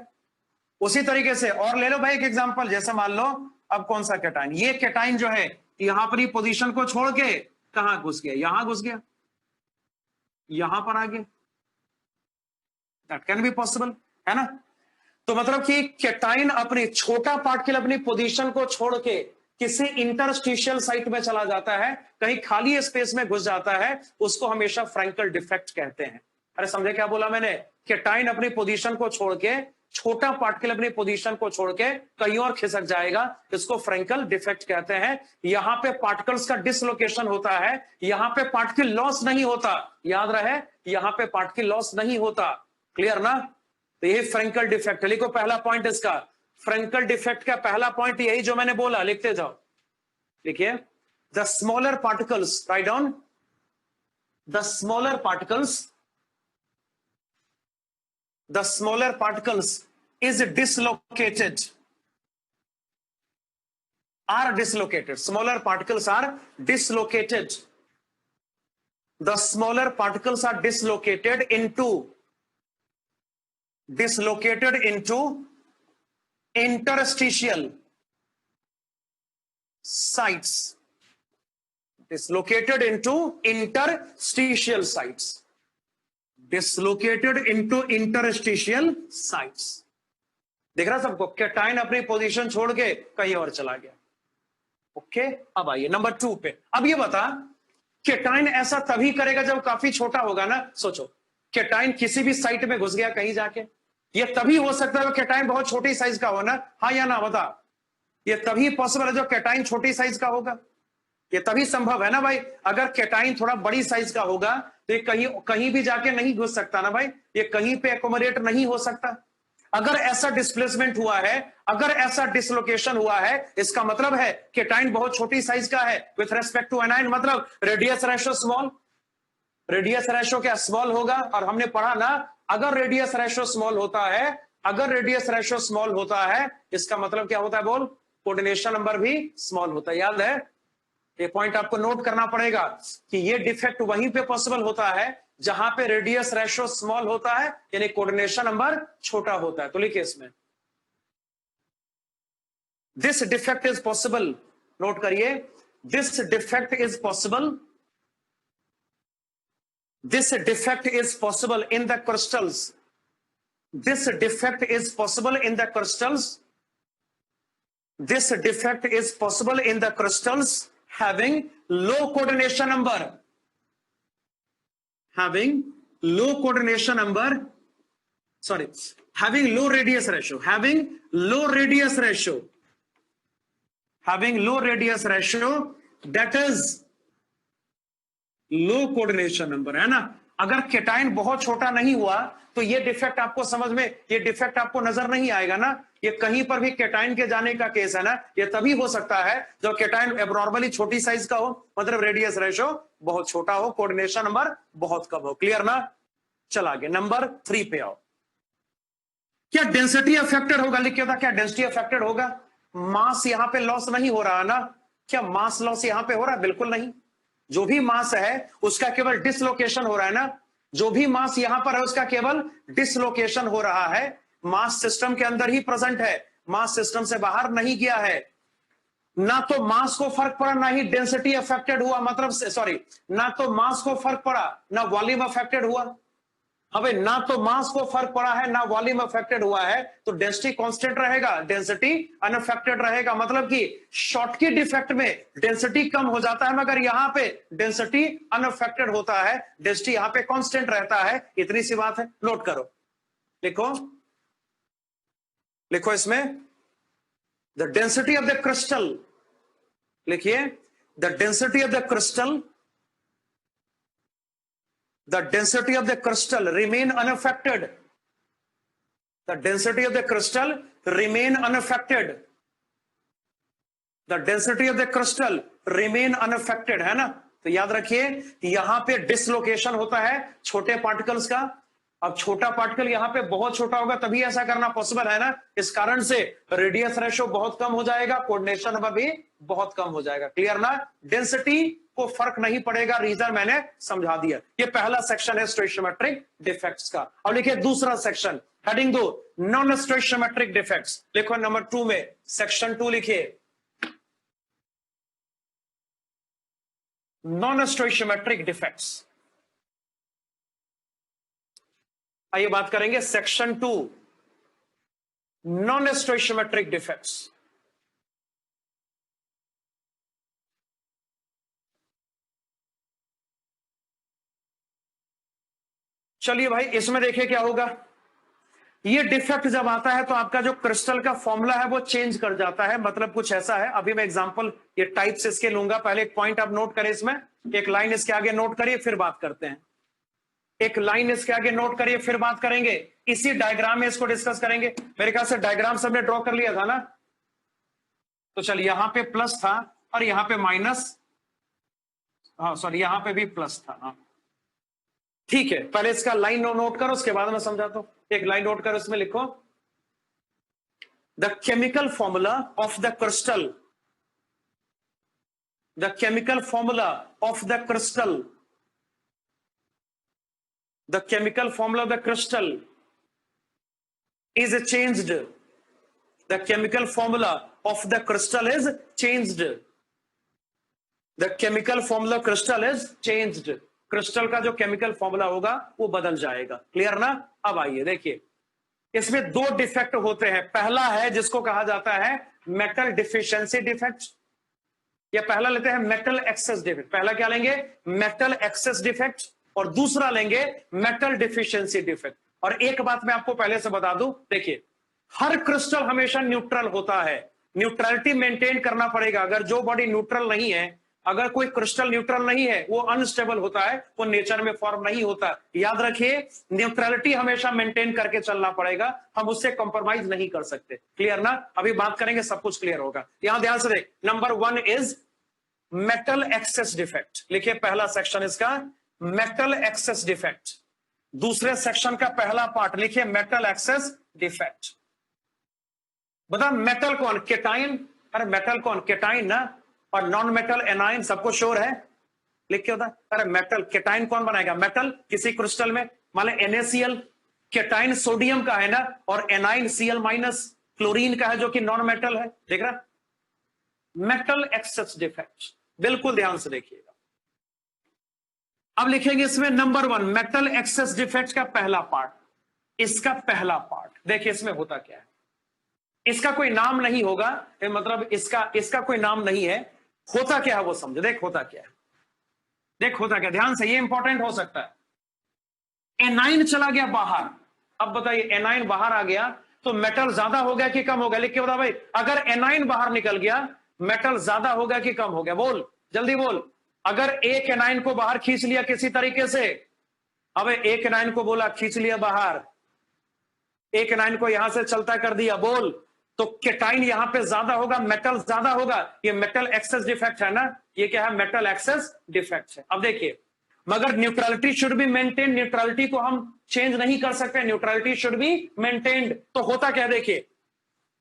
उसी तरीके से और ले लो भाई एक एग्जांपल, जैसे मान लो अब कौन सा केटाइन, ये केटाइन जो है यहां अपनी पोजीशन को छोड़ के कहां घुस गया? यहां घुस गया, यहां पर आ गया। दैट कैन बी पॉसिबल, है ना। तो मतलब कि केटाइन अपनी छोटा पार्टिकल अपनी पोजीशन को छोड़ के किसी इंटरस्टिशियल साइट में चला जाता है, कहीं खाली स्पेस में घुस जाता है, उसको हमेशा फ्रैंकल डिफेक्ट कहते हैं। अरे समझे क्या बोला मैंने? केटाइन अपनी पोजीशन को छोड़ के, छोटा पार्टिकल अपनी पोजीशन को छोड़ के कहीं और खिसक जाएगा, इसको फ्रैंकल डिफेक्ट कहते हैं। यहां पे पार्टिकल्स का डिसलोकेशन होता है, यहां पे पार्टिकल लॉस नहीं होता। याद रहे, यहां पे पार्टिकल लॉस नहीं होता। क्लियर ना? तो ये फ्रैंकल डिफेक्ट है। लिखो पहला पॉइंट इसका, फ्रैंकल डिफेक्ट का पहला पॉइंट यही जो मैंने बोला, लिखते जाओ। देखिए the smaller particles, write down, the smaller particles the smaller particles is dislocated. Are dislocated. Smaller particles are dislocated. The smaller particles are dislocated into interstitial sites. Dislocated into interstitial sites. Dislocated into interstitial sites. देख रहा सबको, cation अपनी position छोड़ के कहीं और चला गया. ओके, अब आइए नंबर 2 पे. अब ये बता, कैटायन ऐसा तभी करेगा जब काफी छोटा होगा ना. सोचो, कैटायन किसी भी साइट में घुस गया कहीं जाके, ये तभी हो सकता है कैटायन बहुत छोटी साइज का हो ना. हाँ या ना बता. ये तभी पॉसिबल है जो कैटायन छोटी साइज का होगा. ये तभी संभव है ना भाई. अगर कैटायन थोड़ा बड़ी साइज का होगा तो ये कहीं भी जाके नहीं घुस सकता ना भाई. ये कहीं पे एकोमोडेट नहीं हो सकता. अगर ऐसा डिस्प्लेसमेंट हुआ है, अगर ऐसा डिसलोकेशन हुआ है, इसका मतलब है कैटायन बहुत छोटी साइज का है विथ रेस्पेक्ट टू एनायन. मतलब radius ratio small. Radius ratio क्या स्मॉल होगा. और हमने पढ़ा ना, अगर रेडियस रेशो स्मॉल होता है, अगर रेडियस रेशो स्मॉल होता है, इसका मतलब क्या होता है बोल. कोऑर्डिनेशन नंबर भी स्मॉल होता है. याद है, ये पॉइंट आपको नोट करना पड़ेगा कि ये डिफेक्ट वहीं पे पॉसिबल होता है जहां पे रेडियस रेशो स्मॉल होता है, यानी कोऑर्डिनेशन नंबर छोटा होता है. तो लिखिए इसमें, this defect is possible. Note करिए, this defect is possible. This defect is possible in the crystals. This defect is possible in the crystals. This defect is possible in the crystals having low coordination number. Having low coordination number. Sorry, having low radius ratio. Having low radius ratio. Having low radius ratio. That is low coordination number, है ना. अगर cation बहुत छोटा नहीं हुआ तो ये defect आपको समझ में, ये डिफेक्ट आपको नजर नहीं आएगा ना. ये कहीं पर भी कैटायन के जाने का केस है ना. ये तभी हो सकता है जब कैटायन एब्नॉर्मली छोटी साइज का हो, मतलब रेडियस रेशो बहुत छोटा हो, कोऑर्डिनेशन नंबर बहुत कम हो. क्लियर ना. चला आगे नंबर 3 पे आओ. क्या डेंसिटी अफेक्टेड होगा. लिखिए था, क्या डेंसिटी अफेक्टेड होगा. मास यहां पे लॉस नहीं हो रहा ना. क्या मास लॉस यहां पे हो रहा है. बिल्कुल नहीं. जो भी मास है उसका केवल डिसलोकेशन हो रहा है ना. जो भी मास यहां पर है उसका केवल डिसलोकेशन हो रहा है. मास सिस्टम के अंदर ही प्रेजेंट है, मास सिस्टम से बाहर नहीं गया है. ना तो मास को फर्क पड़ा, ना ही डेंसिटी अफेक्टेड हुआ. मतलब सॉरी, ना तो मास को फर्क पड़ा, ना वॉल्यूम अफेक्टेड हुआ. अबे ना तो मास को फर्क पड़ा है, ना वॉल्यूम अफेक्टेड हुआ है, तो डेंसिटी कांस्टेंट रहेगा, डेंसिटी अनअफेक्टेड रहेगा. मतलब कि शॉर्टकी डिफेक्ट में डेंसिटी कम हो जाता है, मगर यहां पे डेंसिटी अनअफेक्टेड होता है, डेंसिटी यहां पे कांस्टेंट रहता है. इतनी सी बात है. नोट करो, लिखो, लिखो इसमें, the density of the crystal. लिखिए, the density of the crystal, the density of the crystal remain unaffected. The density of the crystal remain unaffected. The density of the crystal remain unaffected, है ना. तो याद रखिए, यहां पे dislocation होता है छोटे पार्टिकल्स का. अब छोटा पार्टिकल यहां पे बहुत छोटा होगा तभी ऐसा करना पॉसिबल है ना. इस कारण से रेडियस रेशो बहुत कम हो जाएगा, कोऑर्डिनेशन नंबर भी बहुत कम हो जाएगा. क्लियर ना. डेंसिटी को फर्क नहीं पड़ेगा, रीजन मैंने समझा दिया. ये पहला सेक्शन है स्टोइचियोमेट्रिक डिफेक्ट्स का. और लिखिए दूसरा सेक्शन, हेडिंग 2, नॉन स्टोइचियोमेट्रिक डिफेक्ट्स. लिखो नंबर 2 में सेक्शन 2 लिखिए, नॉन स्टोइचियोमेट्रिक डिफेक्ट्स. आइए बात करेंगे सेक्शन 2, नॉन स्टोइचियोमेट्रिक डिफेक्ट्स. चलिए भाई, इसमें देखिए क्या होगा. ये डिफेक्ट जब आता है तो आपका जो क्रिस्टल का फॉर्मूला है वो चेंज कर जाता है. मतलब कुछ ऐसा है, अभी मैं एग्जांपल ये टाइप्स इसके लूंगा. पहले एक पॉइंट आप नोट करें, इसमें एक लाइन इसके आगे नोट करिए, फिर बात करते हैं. एक लाइन इसके आगे नोट करिए, फिर बात करेंगे. इसी डायग्राम में इसको डिस्कस करेंगे. मेरे ख्याल से डायग्राम सबने ड्रॉ कर लिया था ना. तो चलिए, यहां पे प्लस था और यहां पे माइनस, हाँ सॉरी यहां पे भी प्लस था. हाँ ठीक है, पहले इसका लाइन नोट करो, उसके बाद मैं समझाता हूं. एक लाइन नोट कर उसमें लिखो, the chemical formula of the crystal, the chemical formula of the crystal, the chemical formula of the crystal is changed. The chemical formula of the crystal is changed. The chemical formula crystal is changed. Crystal का जो chemical formula होगा वो बदल जाएगा। Clear ना? अब आइए देखिए, इसमें दो डिफेक्ट होते हैं। पहला है जिसको कहा जाता है मेटल डिफिशियंसी डिफेक्ट, या पहला लेते हैं मेटल एक्सेस डिफेक्ट। पहला क्या लेंगे? मेटल एक्सेस डिफेक्ट, और दूसरा लेंगे मेटल डिफिशियंसी डिफेक्ट। और एक बात मैं आपको पहले से बता दूं, देखिए हर क्रिस्टल हमेशा न्यूट्रल होता है, न्यूट्रलिटी मेंटेन करना पड़ेगा। अगर जो बॉडी न्यूट्रल नहीं है, अगर कोई क्रिस्टल न्यूट्रल नहीं है, वो अनस्टेबल होता है, वो नेचर में फॉर्म नहीं होता। याद रखिए, न्यूट्रलिटी हमेशा मेंटेन करके चलना पड़ेगा, हम उससे कॉम्प्रोमाइज नहीं कर सकते। क्लियर ना? अभी बात करेंगे, सब कुछ क्लियर होगा। यहां ध्यान से देख, number 1 is metal access defect. लिखिए पहला सेक्शन इसका मेटल एक्सेस डिफेक्ट। दूसरे सेक्शन का पहला पार्ट लिखिए मेटल एक्सेस डिफेक्ट। बता मेटल कौन? केटाइन। अरे मेटल कौन? केटाइन ना। और नॉन मेटल एनाइन, सबको श्योर है? लिख के होता। अरे मेटल केटाइन कौन बनाएगा? मेटल किसी क्रिस्टल में, मान लो NaCl, केटाइन सोडियम का है ना, और एनाइन Cl- क्लोरीन का है, जो कि नॉन मेटल है। देख रहा? मेटल एक्सेस डिफेक्ट, बिल्कुल ध्यान से देखिएगा। अब लिखेंगे इसमें नंबर 1 मेटल एक्सेस डिफेक्ट का पहला पार्ट। इसका पहला पार्ट देखिए, इसमें होता क्या है। इसका कोई नाम नहीं होगा, मतलब इसका कोई नाम नहीं है। होता क्या है वो समझो। देख होता क्या है, देख होता क्या, ध्यान से, ये इंपॉर्टेंट हो सकता है। एनाइन चला गया बाहर। अब बताइए, एनाइन बाहर आ गया तो मेटल ज्यादा हो गया कि कम हो गया? लिख के बता भाई, अगर एनाइन बाहर निकल गया, मेटल ज्यादा हो गया कि कम हो गया? बोल, जल्दी बोल। अगर एक एनाइन को बाहर खींच लिया किसी तरीके से, अब एक एनाइन को बोला खींच लिया बाहर, एक एनाइन को यहां से चलता कर दिया, बोल, तो केटाइन यहां पे ज्यादा होगा, मेटल ज्यादा होगा। ये मेटल एक्सेस डिफेक्ट है ना, ये क्या है? मेटल एक्सेस डिफेक्ट है। अब देखिए, मगर neutrality should be maintain, neutrality को हम चेंज नहीं कर सकते, न्यूट्रलिटी शुड बी मेंटेन्ड। तो होता क्या? देखिए,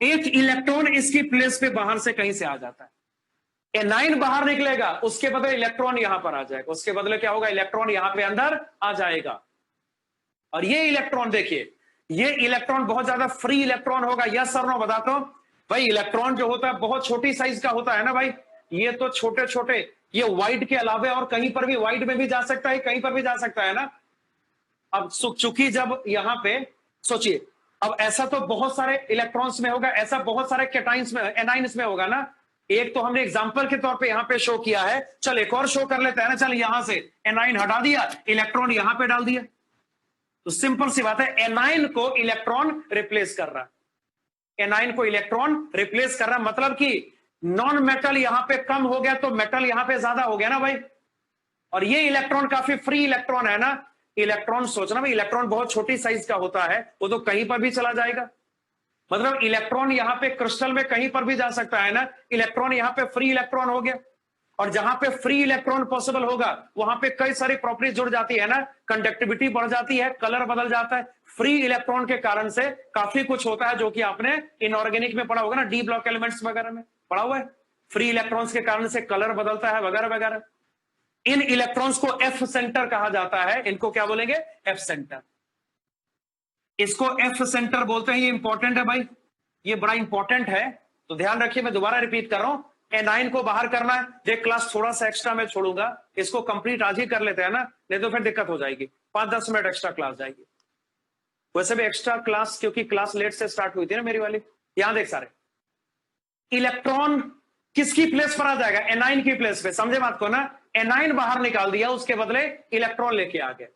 एक इलेक्ट्रॉन इसकी प्लेस पे बाहर से कहीं से आ जाता है, एनाइन बाहर निकलेगा, उसके बदले इलेक्ट्रॉन यहां पर आ जाएगा, उसके बदले क्या होगा? इलेक्ट्रॉन यहां पे अंदर आ जाएगा। और ये इलेक्ट्रॉन देखिए, ये इलेक्ट्रॉन बहुत ज्यादा फ्री इलेक्ट्रॉन होगा। यस और नो बताता हूं भाई। इलेक्ट्रॉन जो होता है बहुत छोटी साइज का होता है ना भाई, ये तो छोटे छोटे, ये वाइड के अलावा और कहीं पर भी, वाइड में भी जा सकता है, कहीं पर भी जा सकता है ना। अब चूंकि जब यहां पे सोचिए, अब ऐसा तो बहुत सारे इलेक्ट्रॉन्स में होगा, ऐसा बहुत सारे केटाइंस में, एनाइंस में होगा ना। एक तो हमने एग्जांपल के तौर पे यहां पे शो किया है, चल एक और शो कर लेते हैं ना। चल यहां से एनाइन हटा दिया, इलेक्ट्रॉन यहां पे डाल दिया, तो सिंपल सी बात है, एनाइन को इलेक्ट्रॉन रिप्लेस कर रहा, एनाइन को इलेक्ट्रॉन रिप्लेस कर रहा, मतलब कि नॉन मेटल यहां पे कम हो गया तो मेटल यहां पे ज्यादा हो गया ना भाई। और ये इलेक्ट्रॉन काफी फ्री इलेक्ट्रॉन है ना। इलेक्ट्रॉन सोचना भाई, इलेक्ट्रॉन बहुत छोटी साइज का होता है, वो तो कहीं पर भी चला जाएगा। मतलब इलेक्ट्रॉन यहां पे क्रिस्टल में कहीं पर भी जा सकता है ना। इलेक्ट्रॉन यहां पे फ्री इलेक्ट्रॉन हो गया, और जहां पे फ्री इलेक्ट्रॉन पॉसिबल होगा वहां पे कई सारी प्रॉपर्टीज जुड़ जाती है ना। कंडक्टिविटी बढ़ जाती है, कलर बदल जाता है। फ्री इलेक्ट्रॉन के कारण से काफी कुछ होता है, जो कि आपने इनऑर्गेनिक में पढ़ा होगा ना, डी ब्लॉक एलिमेंट्स वगैरह में पढ़ा हुआ है। फ्री इलेक्ट्रॉन्स के कारण से कलर बदलता है वगैरह वगैरह। इन इलेक्ट्रॉन्स को एफ सेंटर कहा जाता है। इनको क्या बोलेंगे? F centre. इसको एफ सेंटर बोलते हैं। ये इंपॉर्टेंट है भाई, ये बड़ा इंपॉर्टेंट है, तो ध्यान रखिए। मैं दोबारा रिपीट कर रहा हूं, एनाइन को बाहर करना है। देख क्लास थोड़ा सा एक्स्ट्रा मैं छोड़ूंगा, इसको कंप्लीट आज ही कर लेते हैं ना, नहीं तो फिर दिक्कत हो जाएगी। 5-10 मिनट एक्स्ट्रा क्लास जाएगी। वैसे भी एक्स्ट्रा क्लास, क्योंकि क्लास लेट से स्टार्ट हुई थी ना मेरी वाली। यहां देख सारे, इलेक्ट्रॉन किसकी प्लेस पर आ जाएगा? एनाइन की प्लेस पे। समझे बात को ना? एनाइन बाहर निकाल दिया, उसके बदले इलेक्ट्रॉन लेके आ गए।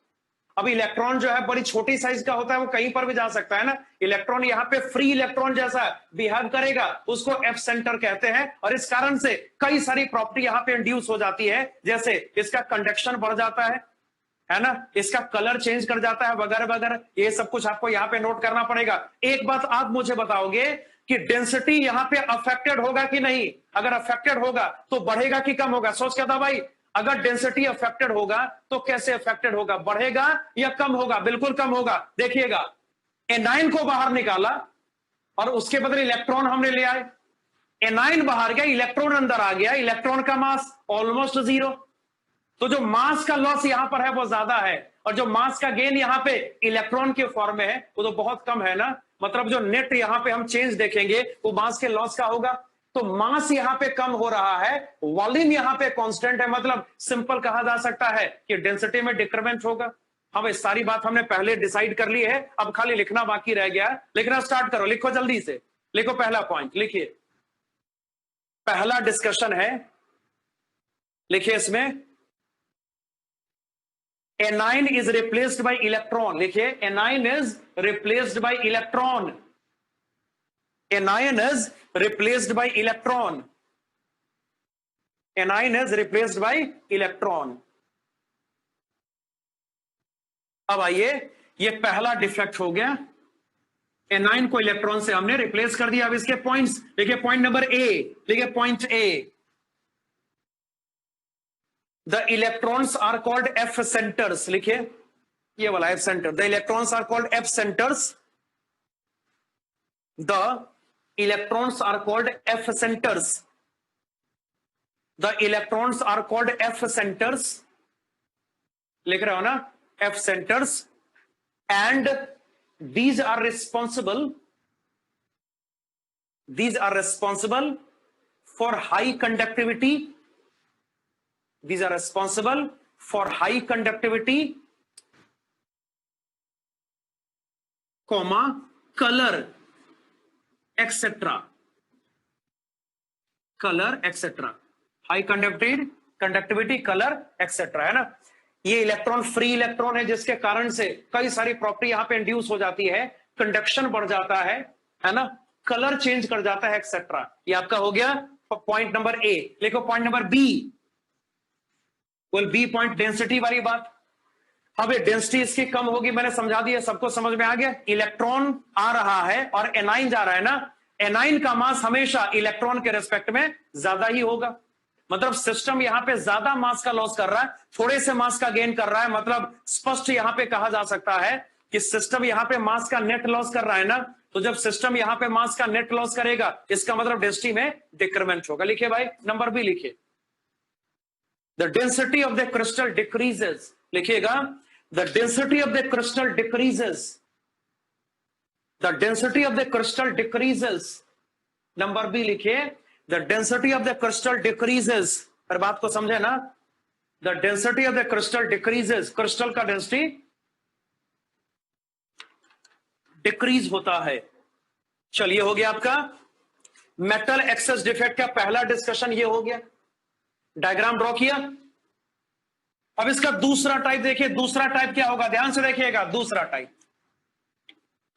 अब इलेक्ट्रॉन जो है बड़ी छोटी साइज का होता है, वो कहीं पर भी जा सकता है ना। इलेक्ट्रॉन यहाँ पे फ्री इलेक्ट्रॉन जैसा बिहेव करेगा, उसको एफ सेंटर कहते हैं। और इस कारण से कई सारी प्रॉपर्टी यहाँ पे इंड्यूस हो जाती है, जैसे इसका कंडक्शन बढ़ जाता है ना, इसका कलर चेंज कर जाता है वगैरह वगैरह। ये सब कुछ आपको यहाँ पे नोट करना पड़ेगा। एक बात आप मुझे बताओगे कि डेंसिटी यहाँ पे अफेक्टेड होगा कि नहीं? अगर अफेक्टेड होगा तो बढ़ेगा कि कम होगा? सोच क्या था भाई, अगर डेंसिटी अफेक्टेड होगा तो कैसे अफेक्टेड होगा? बढ़ेगा या कम होगा? बिल्कुल कम होगा। देखिएगा, एनाइन को बाहर निकाला और उसके बदले इलेक्ट्रॉन हमने ले आए, एनाइन बाहर गया, इलेक्ट्रॉन अंदर आ गया, इलेक्ट्रॉन का मास ऑलमोस्ट जीरो। तो जो मास का लॉस यहां पर है वो ज्यादा है, और जो मास का गेन यहां पे इलेक्ट्रॉन के फॉर्म में है वो तो बहुत कम है ना। मतलब जो नेट यहां पे हम चेंज देखेंगे वो मास के लॉस का होगा। तो मास यहां पे कम हो रहा है, वॉल्यूम यहां पे कांस्टेंट है, मतलब सिंपल कहा जा सकता है कि डेंसिटी में डिक्रीमेंट होगा। हम इस सारी बात हमने पहले डिसाइड कर ली है, अब खाली लिखना बाकी रह गया। लिखना स्टार्ट करो, लिखो जल्दी से, लिखो पहला पॉइंट लिखिए, पहला डिस्कशन है, लिखिए इसमें anion is replaced by electron, लिखिए anion is replaced by electron, anion is replaced by electron, anion is replaced by electron। अब आइए, ये पहला डिफेक्ट हो गया, एनाइन को इलेक्ट्रॉन से हमने रिप्लेस कर दिया। अब इसके पॉइंट्स लिखिए, पॉइंट नंबर ए लिखिए, point A, the electrons are called F centers, लिखिए ये वाला F center, the electrons are called F centers, the electrons are called F centers, the electrons are called F centers, लिख रहे हो ना, F centers, and these are responsible for high conductivity, these are responsible for high conductivity, comma, color, etc, color etc, high conductivity, color etc, है ना। ये electron free electron है, जिसके कारण से कई सारी प्रॉपर्टी यहां पे इंड्यूस हो जाती है, कंडक्शन बढ़ जाता है ना, कलर चेंज कर जाता है एक्सेट्रा। ये आपका हो गया पॉइंट नंबर ए। लिखो point number B, B point density वाली बात। अब ये डेंसिटी इसकी कम होगी, मैंने समझा दिया, सबको समझ में आ गया। इलेक्ट्रॉन आ रहा है और एनाइन जा रहा है ना, एनाइन का मास हमेशा इलेक्ट्रॉन के रेस्पेक्ट में ज्यादा ही होगा। मतलब सिस्टम यहां पे ज्यादा मास का लॉस कर रहा है, थोड़े से मास का गेन कर रहा है। मतलब स्पष्ट यहां पे कहा जा सकता है कि सिस्टम यहां पे मास का नेट लॉस कर रहा है ना, तो जब सिस्टम यहां पे मास का नेट लॉस करेगा, इसका मतलब डेंसिटी में डिक्रीमेंट होगा। लिखिए भाई, नंबर बी लिखिए, the density of the crystal decreases, लिखिएगा, the density of the crystal decreases, the density of the crystal decreases, number B लिखिए, the density of the crystal decreases। हर बात को समझे ना, the density of the crystal decreases, crystal का density decrease होता है। चलिए, हो गया आपका मेटल एक्सेस डिफेक्ट का पहला डिस्कशन, ये हो गया, डायग्राम ड्रॉ किया। अब इसका दूसरा टाइप देखिए, दूसरा टाइप क्या होगा, ध्यान से देखिएगा, दूसरा टाइप।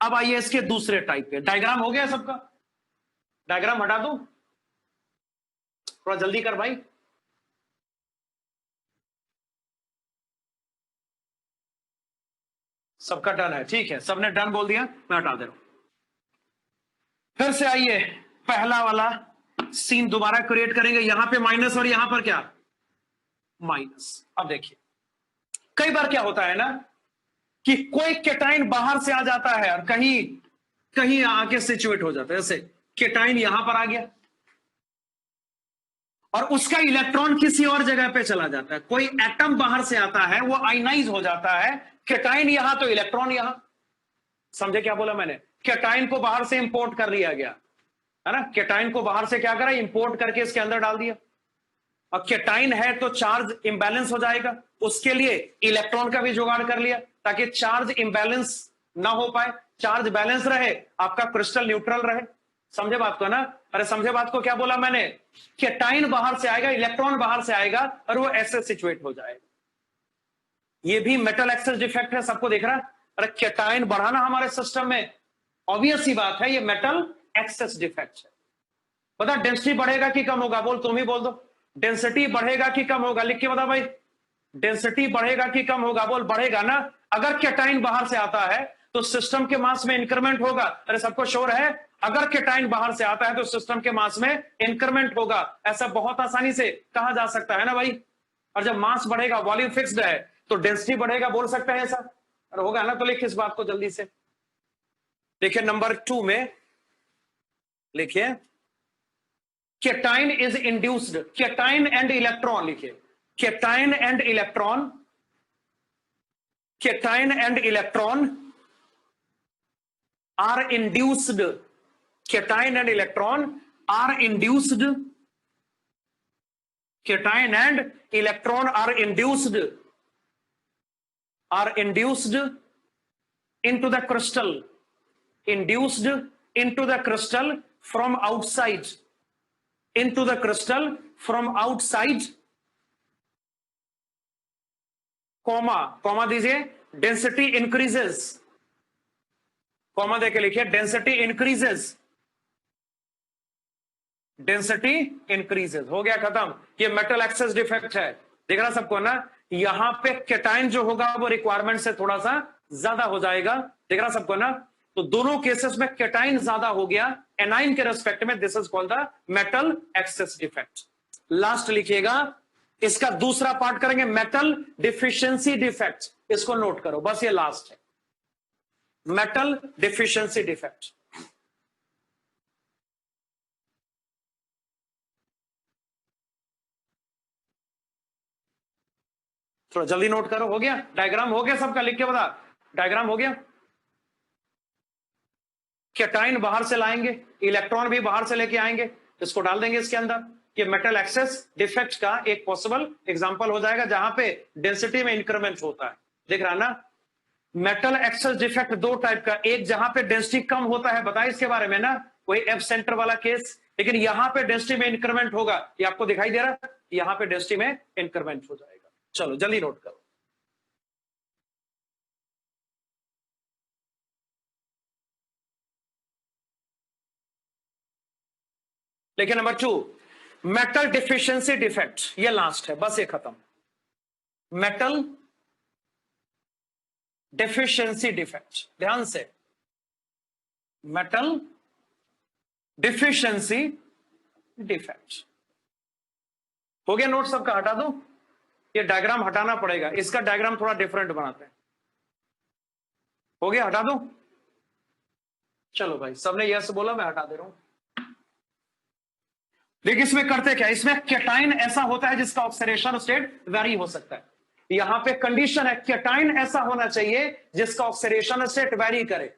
अब आइए इसके दूसरे टाइप पे, डायग्राम हो गया सबका, डायग्राम हटा दो, थोड़ा जल्दी कर भाई। सबका डन है, ठीक है, सबने डन बोल दिया, मैं हटा दे रहा हूं। फिर से आइए, पहला वाला सीन दोबारा क्रिएट करेंगे। यहां पे माइनस और यहां पर क्या, माइनस। अब देखिए, कई बार क्या होता है ना कि कोई केटाइन बाहर से आ जाता है और कहीं कहीं आके सिचुएट हो जाता है। जैसे केटाइन यहां पर आ गया और उसका इलेक्ट्रॉन किसी और जगह पे चला जाता है। कोई एटम बाहर से आता है, वो आयनाइज हो जाता है, केटाइन यहां तो इलेक्ट्रॉन यहां। समझे क्या बोला मैंने, केटाइन को बाहर से इंपोर्ट कर लिया गया है ना, केटाइन को बाहर से क्या करा, इंपोर्ट करके इसके अंदर डाल दिया। अब केटाइन है तो चार्ज इंबैलेंस हो जाएगा, उसके लिए इलेक्ट्रॉन का भी जुगाड़ कर लिया ताकि चार्ज इंबैलेंस ना हो पाए, चार्ज बैलेंस रहे, आपका क्रिस्टल न्यूट्रल रहे। समझे बात को ना, अरे समझे बात को, क्या बोला मैंने, केटाइन बाहर से आएगा, इलेक्ट्रॉन बाहर से आएगा और वो ऐसे सिचुएट हो जाएगा। ये भी मेटल एक्सेस डिफेक्ट है, सबको देख रहा है। अरे केटाइन बढ़ाना हमारे सिस्टम में ऑब्वियस सी बात है, ये मेटल एक्सेस डिफेक्ट है। पता डेंसिटी बढ़ेगा कि कम होगा, बोल, तुम ही बोल दो, डेंसिटी बढ़ेगा कि कम होगा, लिख के बता भाई, डेंसिटी बढ़ेगा कि कम होगा, बोल, बढ़ेगा ना। अगर केटाइन बाहर से आता है तो सिस्टम के मास में इंक्रीमेंट होगा। अरे सबको श्योर है, अगर केटाइन बाहर से आता है तो सिस्टम के मास में इंक्रीमेंट होगा, ऐसा बहुत आसानी से कहा जा सकता है ना भाई। और जब मास बढ़ेगा, वॉल्यूम फिक्स्ड है, तो डेंसिटी बढ़ेगा, बोल सकते हैं ऐसा, और होगा ना। तो लिख इस बात को जल्दी से, देखिए नंबर 2 में लिखिए cation is induced, cation and electron लिखिए, cation and electron, cation and electron are induced, cation and electron are induced, cation and electron are induced into the crystal, induced into the crystal from outside, into the crystal from outside, comma दीजिए, density increases, comma देके लिखिए density increases, density increases, हो गया खत्म। ये metal access defect है, देख रहा सबको ना, यहां पे केटाइन जो होगा वो रिक्वायरमेंट से थोड़ा सा ज्यादा हो जाएगा, देख रहा सबको ना। तो दोनों केसेस में केटाइन ज्यादा हो गया एनाइन के रेस्पेक्ट में, this is called the metal access defect. Last लिखिएगा, इसका दूसरा पार्ट करेंगे मेटल डिफिशियंसी डिफेक्ट, इसको नोट करो, बस ये लास्ट है, मेटल डिफिशियंसी डिफेक्ट। थोड़ा जल्दी नोट करो, हो गया डायग्राम, हो गया सबका, लिख के बता, डायग्राम हो गया। केटाइन बाहर से लाएंगे, इलेक्ट्रॉन भी बाहर से लेके आएंगे, इसको डाल देंगे इसके अंदर। ये मेटल एक्सेस डिफेक्ट का एक पॉसिबल एग्जांपल हो जाएगा जहां पे डेंसिटी में इंक्रीमेंट होता है, देख रहा ना। मेटल एक्सेस डिफेक्ट दो टाइप का, एक जहां पे डेंसिटी कम होता है, बताया इसके बारे में ना, कोई एफ सेंटर वाला केस, लेकिन यहां पे डेंसिटी में इंक्रीमेंट होगा, ये आपको दिखाई दे रहा है, यहां पे डेंसिटी में इंक्रीमेंट हो जाएगा। चलो जल्दी नोट करो। लेकिन नंबर 2 मेटल डिफिशियंसी डिफेक्ट, ये लास्ट है, बस ये खत्म। मेटल डिफिशियंसी डिफेक्ट, ध्यान से, मेटल डिफिशियंसी डिफेक्ट हो गया। नोट सबका हटा दो, ये डायग्राम हटाना पड़ेगा, इसका डायग्राम थोड़ा डिफरेंट बनाते हैं, हो गया, हटा दो। चलो भाई, सबने यस बोला, मैं हटा दे रहा हूं। देखिए इसमें करते क्या, इसमें केटाइन ऐसा होता है जिसका ऑक्सीडेशन स्टेट वेरी हो सकता है, यहां पे कंडीशन है केटाइन ऐसा होना चाहिए जिसका ऑक्सीडेशन स्टेट वेरी करे।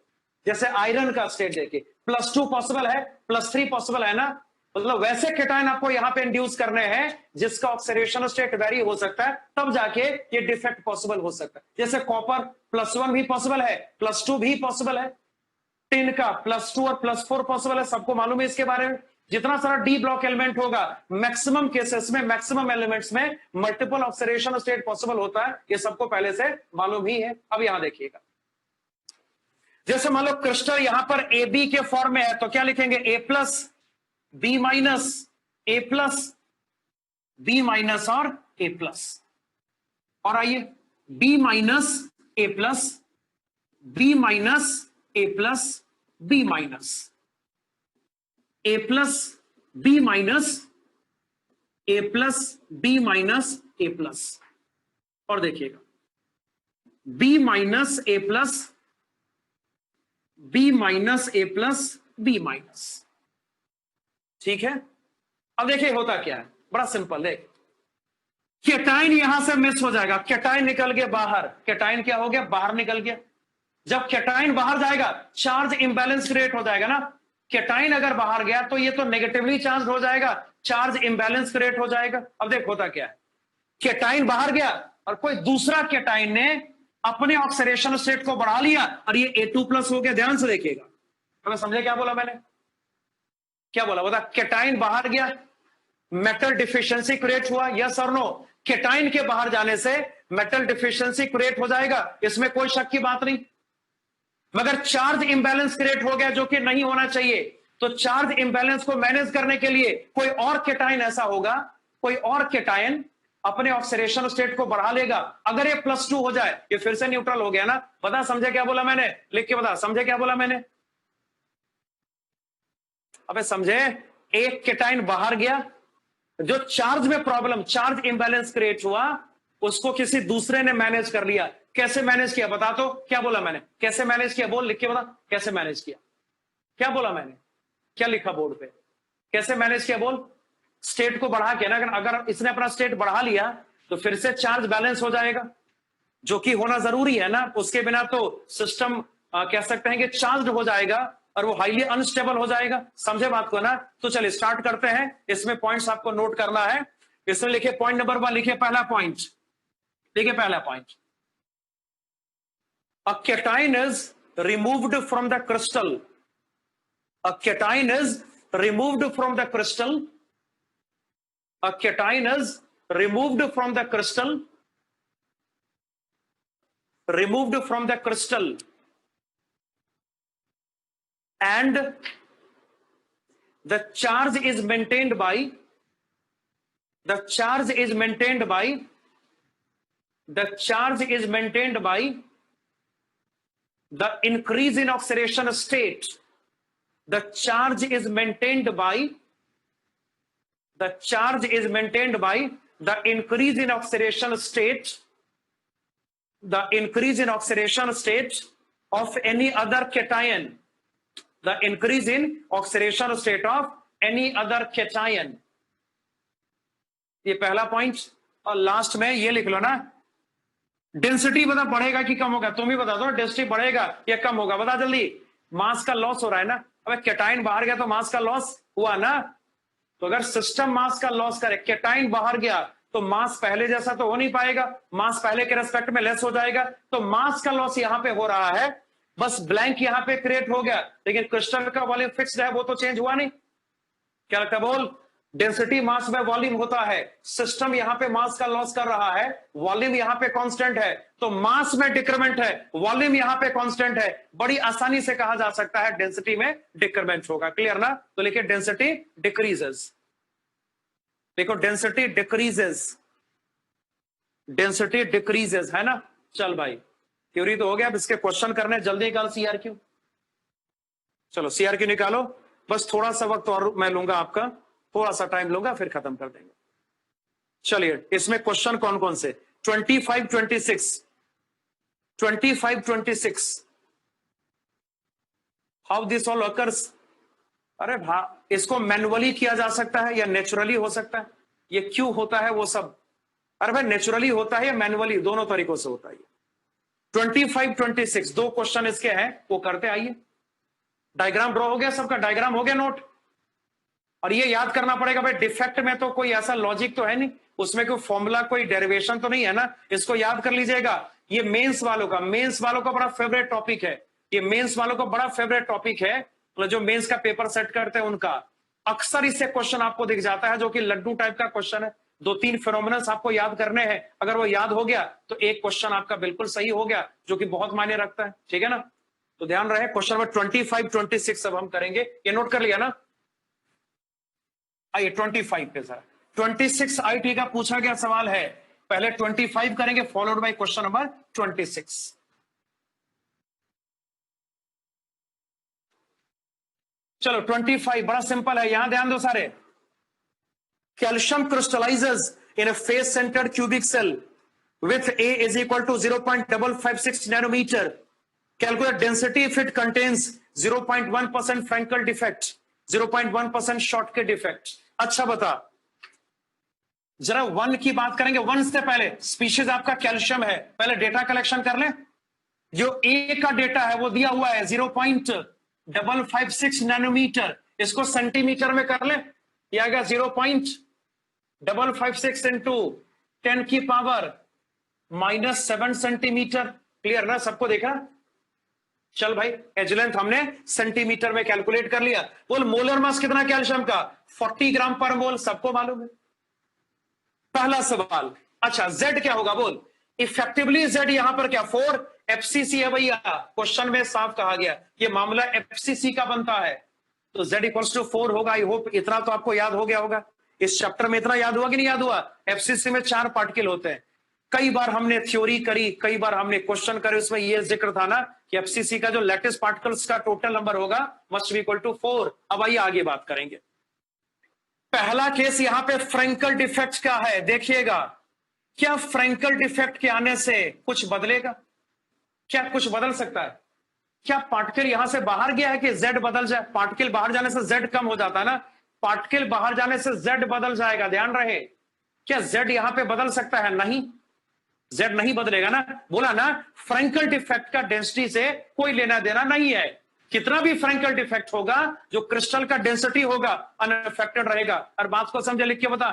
जैसे आयरन का स्टेट देखिए, +2 पॉसिबल है, +3 पॉसिबल है ना, मतलब वैसे केटाइन आपको यहां पे इंड्यूस करने हैं जिसका ऑक्सीडेशन स्टेट वेरी हो सकता है, तब जाके ये डिफेक्ट पॉसिबल हो सकता है। जैसे कॉपर +1 भी पॉसिबल है, +2 भी पॉसिबल है, टिन का +2 और +4 पॉसिबल है, सबको मालूम है इसके बारे में। जितना सारा डी ब्लॉक एलिमेंट होगा, मैक्सिमम केसेस में, मैक्सिमम एलिमेंट्स में मल्टीपल ऑक्सीडेशन स्टेट पॉसिबल होता है, ये सबको पहले से मालूम ही है। अब यहां देखिएगा, जैसे मान लो क्रिस्टल यहां पर ए बी के फॉर्म में है, तो क्या लिखेंगे, A+, B-, A+, B- और A+। और आइए B-, A+, B-, A+, B-, A+, B-, A+, A+, और देखिएगा B-, A+, B-, ठीक है। अब देखिए होता क्या है, बड़ा सिंपल है, केटाइन यहां से मिस हो जाएगा, केटाइन निकल गया बाहर, केटाइन क्या हो गया, बाहर निकल गया। जब केटाइन बाहर जाएगा चार्ज इंबैलेंस क्रिएट हो जाएगा ना, केटाइन अगर बाहर गया तो ये तो नेगेटिवली चार्ज हो जाएगा, चार्ज इंबैलेंस क्रिएट हो जाएगा। अब देखो होता क्या है, केटाइन बाहर गया और कोई दूसरा केटाइन ने अपने ऑक्सीडेशन स्टेट को बढ़ा लिया और ये A2+ हो गया। ध्यान से देखिएगा, हमें समझे क्या बोला मैंने, क्या बोला, बता, केटाइन बाहर गया, मेटल डिफिशियंसी क्रिएट हुआ, यस और नो। केटाइन के बाहर जाने से मेटल डिफिशियंसी क्रिएट हो जाएगा, इसमें कोई शक की बात नहीं। मगर चार्ज इंबैलेंस क्रिएट हो गया जो कि नहीं होना चाहिए, तो चार्ज इंबैलेंस को मैनेज करने के लिए कोई और केटाइन ऐसा होगा, कोई और केटाइन अपने ऑक्सीडेशन स्टेट को बढ़ा लेगा। अगर ये +2 हो जाए, ये फिर से न्यूट्रल हो गया ना, बता समझे क्या बोला मैंने, लिख के बता, समझे क्या बोला मैंने। अबे समझे, एक केटाइन बाहर गया, जो चार्ज में प्रॉब्लम, चार्ज इंबैलेंस क्रिएट हुआ, उसको किसी दूसरे ने मैनेज कर लिया, कैसे मैनेज किया बता, तो क्या बोला मैंने, कैसे मैनेज किया बोल, लिख के बता कैसे मैनेज किया, क्या बोला मैंने, क्या लिखा बोर्ड पे, कैसे मैनेज किया बोल। स्टेट को बढ़ा के ना, अगर इसने अपना स्टेट बढ़ा लिया तो फिर से चार्ज बैलेंस हो जाएगा, जो कि होना जरूरी है ना, उसके बिना तो सिस्टम कह सकते हैं कि चार्ज हो जाएगा और वो हाईली अनस्टेबल हो जाएगा। समझे बात को ना। तो चलिए स्टार्ट करते हैं, इसमें पॉइंट्स आपको नोट करना है। इसमें लिखे पॉइंट नंबर 1, लिखे पहला पॉइंट, देखिए पहला point, a cation is removed from the crystal, a cation is removed from the crystal, a cation is removed from the crystal, removed from the crystal, and the charge is maintained by, the charge is maintained by, the charge is maintained by the increase in oxidation state. The charge is maintained by, the charge is maintained by the increase in oxidation state, the increase in oxidation state of any other cation, the increase in oxidation state of any other cation. ये पहला point. और last में ये लिख लो ना, density बता बढ़ेगा कि कम होगा, तुम ही बता दो डेंसिटी बढ़ेगा या कम होगा, बता जल्दी। मास का लॉस हो रहा है ना, अबे केटाइन बाहर गया तो मास का लॉस हुआ ना। तो अगर सिस्टम मास का लॉस करे, केटाइन बाहर गया तो मास पहले जैसा तो हो नहीं पाएगा, मास पहले के रेस्पेक्ट में लेस हो जाएगा। तो मास का लॉस यहां पे हो रहा है, बस ब्लैंक यहां पे क्रिएट हो गया, लेकिन क्रिस्टल का वॉल्यूम फिक्स्ड है, वो तो चेंज हुआ नहीं। क्या लगता है बोल, डेंसिटी मास में वॉल्यूम होता है, सिस्टम यहां पे मास का लॉस कर रहा है, वॉल्यूम यहां पे कांस्टेंट है, तो मास में डिक्रीमेंट है, वॉल्यूम यहां पे कांस्टेंट है। बड़ी आसानी से कहा जा सकता है डेंसिटी में डिक्रीमेंट होगा। क्लियर ना। तो लिखिए डेंसिटी डिक्रीजेस, देखो डेंसिटी डिक्रीजेस, डेंसिटी डिक्रीजेस है ना। चल भाई थ्योरी तो हो गया, अब इसके क्वेश्चन करने जल्दी निकाल सीआरक्यू। चलो सीआरक्यू निकालो, बस थोड़ा सा वक्त और मैं लूंगा आपका, थोड़ा सा टाइम लूंगा फिर खत्म कर देंगे। चलिए इसमें क्वेश्चन कौन कौन से, 25, 26, 25, 26, हाउ दिस ऑल अकर्स। अरे भा, इसको मैनुअली किया जा सकता है या नेचुरली हो सकता है, ये क्यों होता है वो सब। अरे भाई नेचुरली होता है या मैनुअली, दोनों तरीकों से होता है। 25, 26 दो क्वेश्चन इसके हैं, वो करते आइए। डायग्राम ड्रॉ हो गया सबका, डायग्राम हो गया नोट। और ये याद करना पड़ेगा भाई, डिफेक्ट में तो कोई ऐसा लॉजिक तो है नहीं, उसमें कोई फॉर्मूला कोई डेरिवेशन तो नहीं है ना, इसको याद कर लीजिएगा। ये मेंस वालों का बड़ा फेवरेट टॉपिक है, ये मेंस वालों का बड़ा फेवरेट टॉपिक है, मतलब जो मेंस का पेपर सेट करते हैं उनका अक्सर इससे क्वेश्चन आपको दिख जाता है, जो कि लड्डू टाइप का क्वेश्चन है। 2-3 फिनोमिनल्स आपको याद करने हैं, अगर वो याद हो गया तो एक क्वेश्चन आपका बिल्कुल सही हो गया, जो कि बहुत मायने रखता है। ठीक है ना। तो ध्यान रहे, क्वेश्चन नंबर 25, 26 अब हम करेंगे, ये नोट कर लिया ना। आइए 25 पे सर, 26 आईटी का पूछा गया सवाल है, पहले 25 करेंगे फॉलोड बाय क्वेश्चन नंबर 26। चलो 25 बड़ा सिंपल है, यहां ध्यान दो सारे। Calcium crystallises in a face centred cubic cell with A is equal to 0.556 nanometer. Calculate density if it contains 0.1% Frankel defect, 0.1% Schottky defect. अच्छा बता, जरा 1 की बात करेंगे। 1 से पहले स्पीशीज आपका कैल्शियम है, पहले डेटा कलेक्शन कर ले। जो A का डेटा है वो दिया हुआ है 0.556 नैनोमीटर, इसको सेंटीमीटर में कर ले, ये आ गया 0.556 इंटू 10 की पावर -7 सेंटीमीटर। क्लियर ना, सबको देखा। चल भाई एज लेंथ हमने सेंटीमीटर में कैलकुलेट कर लिया। बोल मोलर मास कितना कैल्शियम का, 40 ग्राम पर मोल, सबको मालूम है। पहला सवाल। अच्छा Z क्या होगा बोल, इफेक्टिवली Z यहां पर क्या 4 FCC है भैया, क्वेश्चन में साफ कहा गया ये मामला FCC का बनता है, तो Z इक्वल्स टू 4 होगा। आई होप इतना तो आपको याद हो गया होगा, इस चैप्टर में इतना याद हुआ कि नहीं याद हुआ। FCC में 4 पार्टिकल होते हैं, कई बार हमने थ्योरी करी, कई बार हमने क्वेश्चन करे, उसमें यह जिक्र था ना कि FCC का जो लेटेस्ट पार्टिकल्स का टोटल नंबर होगा मस्ट बी इक्वल टू 4। अब आइए आगे बात करेंगे। पहला केस यहां पे फ्रैंकल डिफेक्ट का है, देखिएगा क्या फ्रैंकल डिफेक्ट के आने से कुछ बदलेगा? क्या कुछ बदल सकता है? क्या पार्टिकल यहां से बाहर गया है कि जेड बदल जाए? पार्टिकल बाहर जाने से जेड कम हो जाता है ना, पार्टिकल बाहर जाने से जेड बदल जाएगा, ध्यान रहे। क्या जेड यहां पे बदल सकता है? नहीं, जेड नहीं बदलेगा ना। बोला ना, फ्रैंकल डिफेक्ट का डेंसिटी से कोई लेना देना नहीं है। कितना भी फ्रैंकल डिफेक्ट होगा, जो क्रिस्टल का डेंसिटी होगा अनअफेक्टेड रहेगा। और बात को समझे, लिख के बता,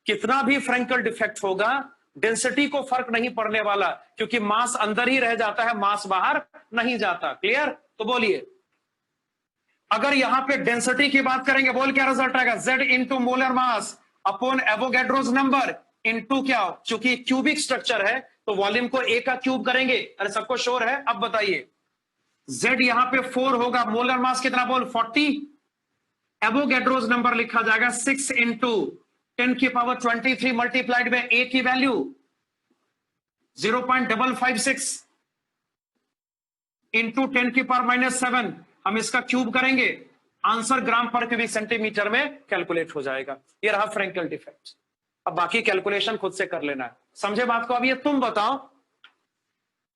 कितना भी फ्रैंकल डिफेक्ट होगा, डेंसिटी को फर्क नहीं पड़ने वाला, क्योंकि मास अंदर ही रह जाता है, मास बाहर नहीं जाता। क्लियर? तो बोलिए, अगर यहां पे डेंसिटी की बात करेंगे, बोल क्या रिजल्ट आएगा? Z into molar mass upon Avogadro's number into क्या, चूंकि क्यूबिक स्ट्रक्चर है तो वॉल्यूम को A का क्यूब करेंगे। अरे सबको श्योर है? अब बताइए, Z यहां पे 4 होगा, मोलर मास कितना बोल? 40। एवोगैड्रोस नंबर लिखा जाएगा 6 इंटू 10 की पावर 23 मल्टीप्लाइड में A की वैल्यू 0.556 इंटू 10 की पावर -7, हम इसका क्यूब करेंगे, आंसर ग्राम पर क्यूबिक सेंटीमीटर में कैलकुलेट हो जाएगा। ये रहा फ्रैंकल डिफेक्ट। अब बाकी कैलकुलेशन खुद से कर लेना है, समझे बात को? अब ये तुम बताओ,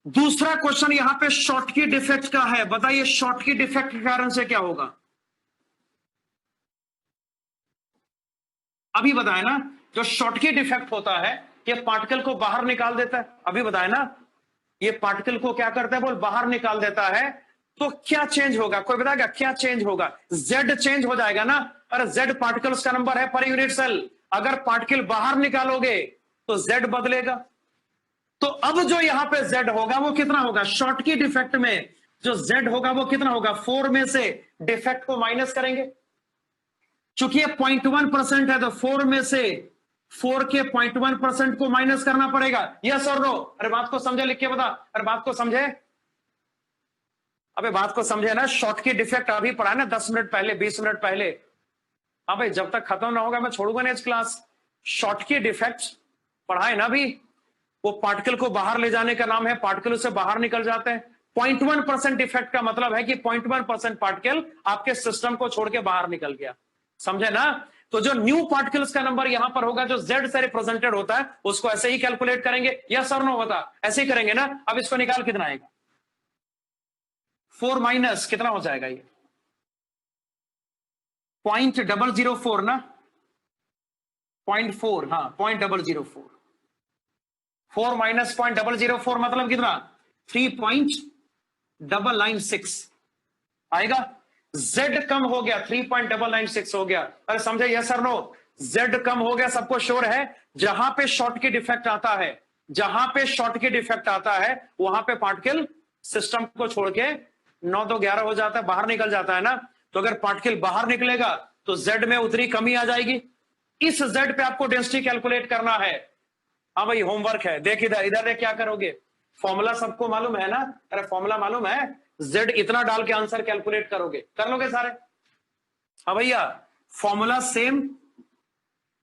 दूसरा क्वेश्चन यहां पे शॉर्टकी डिफेक्ट का है। बताइए शॉर्टकी डिफेक्ट के कारण से क्या होगा? अभी बताया ना, जो शॉर्टकी डिफेक्ट होता है, ये पार्टिकल को बाहर निकाल देता है। अभी बताया ना, ये पार्टिकल को क्या करता है बोल? बाहर निकाल देता है। तो क्या चेंज होगा? कोई बताएगा क्या चेंज होगा? जेड चेंज हो जाएगा ना। अरे जेड पार्टिकल्स का नंबर है पर यूनिट सेल, अगर पार्टिकल बाहर निकालोगे तो जेड बदलेगा। तो अब जो यहां पे जेड होगा वो कितना होगा? शॉर्टकी डिफेक्ट में जो जेड होगा वो कितना होगा? 4 में से डिफेक्ट को माइनस करेंगे, चूंकि ये 0.1% है तो 4 में से 4 के 0.1% को माइनस करना पड़ेगा। यस और नो? अरे बात को समझे? लिख के बता। अरे बात को समझे? अबे बात को समझे ना? शॉर्टकी डिफेक्ट अभी पढ़ा ना 10 मिनट पहले, 20 मिनट पहले। हाँ भाई, जब तक खत्म ना होगा मैं छोड़ूंगा नहीं इस क्लास। शॉर्टकी डिफेक्ट पढ़ाए ना भी, वो पार्टिकल को बाहर ले जाने का नाम है, पार्टिकल उससे बाहर निकल जाते हैं। 0.1% डिफेक्ट का मतलब है कि 0.1% पार्टिकल आपके सिस्टम को छोड़ के बाहर निकल गया, समझे ना? तो जो न्यू पार्टिकल्स का नंबर यहां पर होगा, जो जेड से रिप्रेजेंटेड होता है, उसको ऐसे ही कैलकुलेट करेंगे। यस और नो बता? ऐसे ही करेंगे ना। अब इसको निकाल, कितना आएगा? 4 माइनस कितना हो जाएगा? ये 0.004 ना, 0.4, हाँ 0.004। 4 माइनस 0.004 मतलब कितना? 3.996 आएगा। Z कम हो गया, 3.996 हो गया। अरे समझे? यस और नो? Z कम हो गया, सबको श्योर है? जहां पे शॉर्टकी डिफेक्ट आता है, जहां पे शॉर्टकी डिफेक्ट आता है, वहां पे पार्टिकल सिस्टम को छोड़ के 9 तो 11 हो जाता है, बाहर निकल जाता है ना। तो अगर पार्टिकल बाहर निकलेगा तो Z में उतनी कमी आ जाएगी। इस Z पे आपको डेंसिटी कैलकुलेट करना है। हाँ भाई, होमवर्क है। देख इधर, इधर देख क्या करोगे? फॉर्मूला सबको मालूम है ना? अरे फॉर्मूला मालूम है, Z इतना डाल के आंसर कैलकुलेट करोगे, कर लोगे सारे? हाँ भैया, formula same,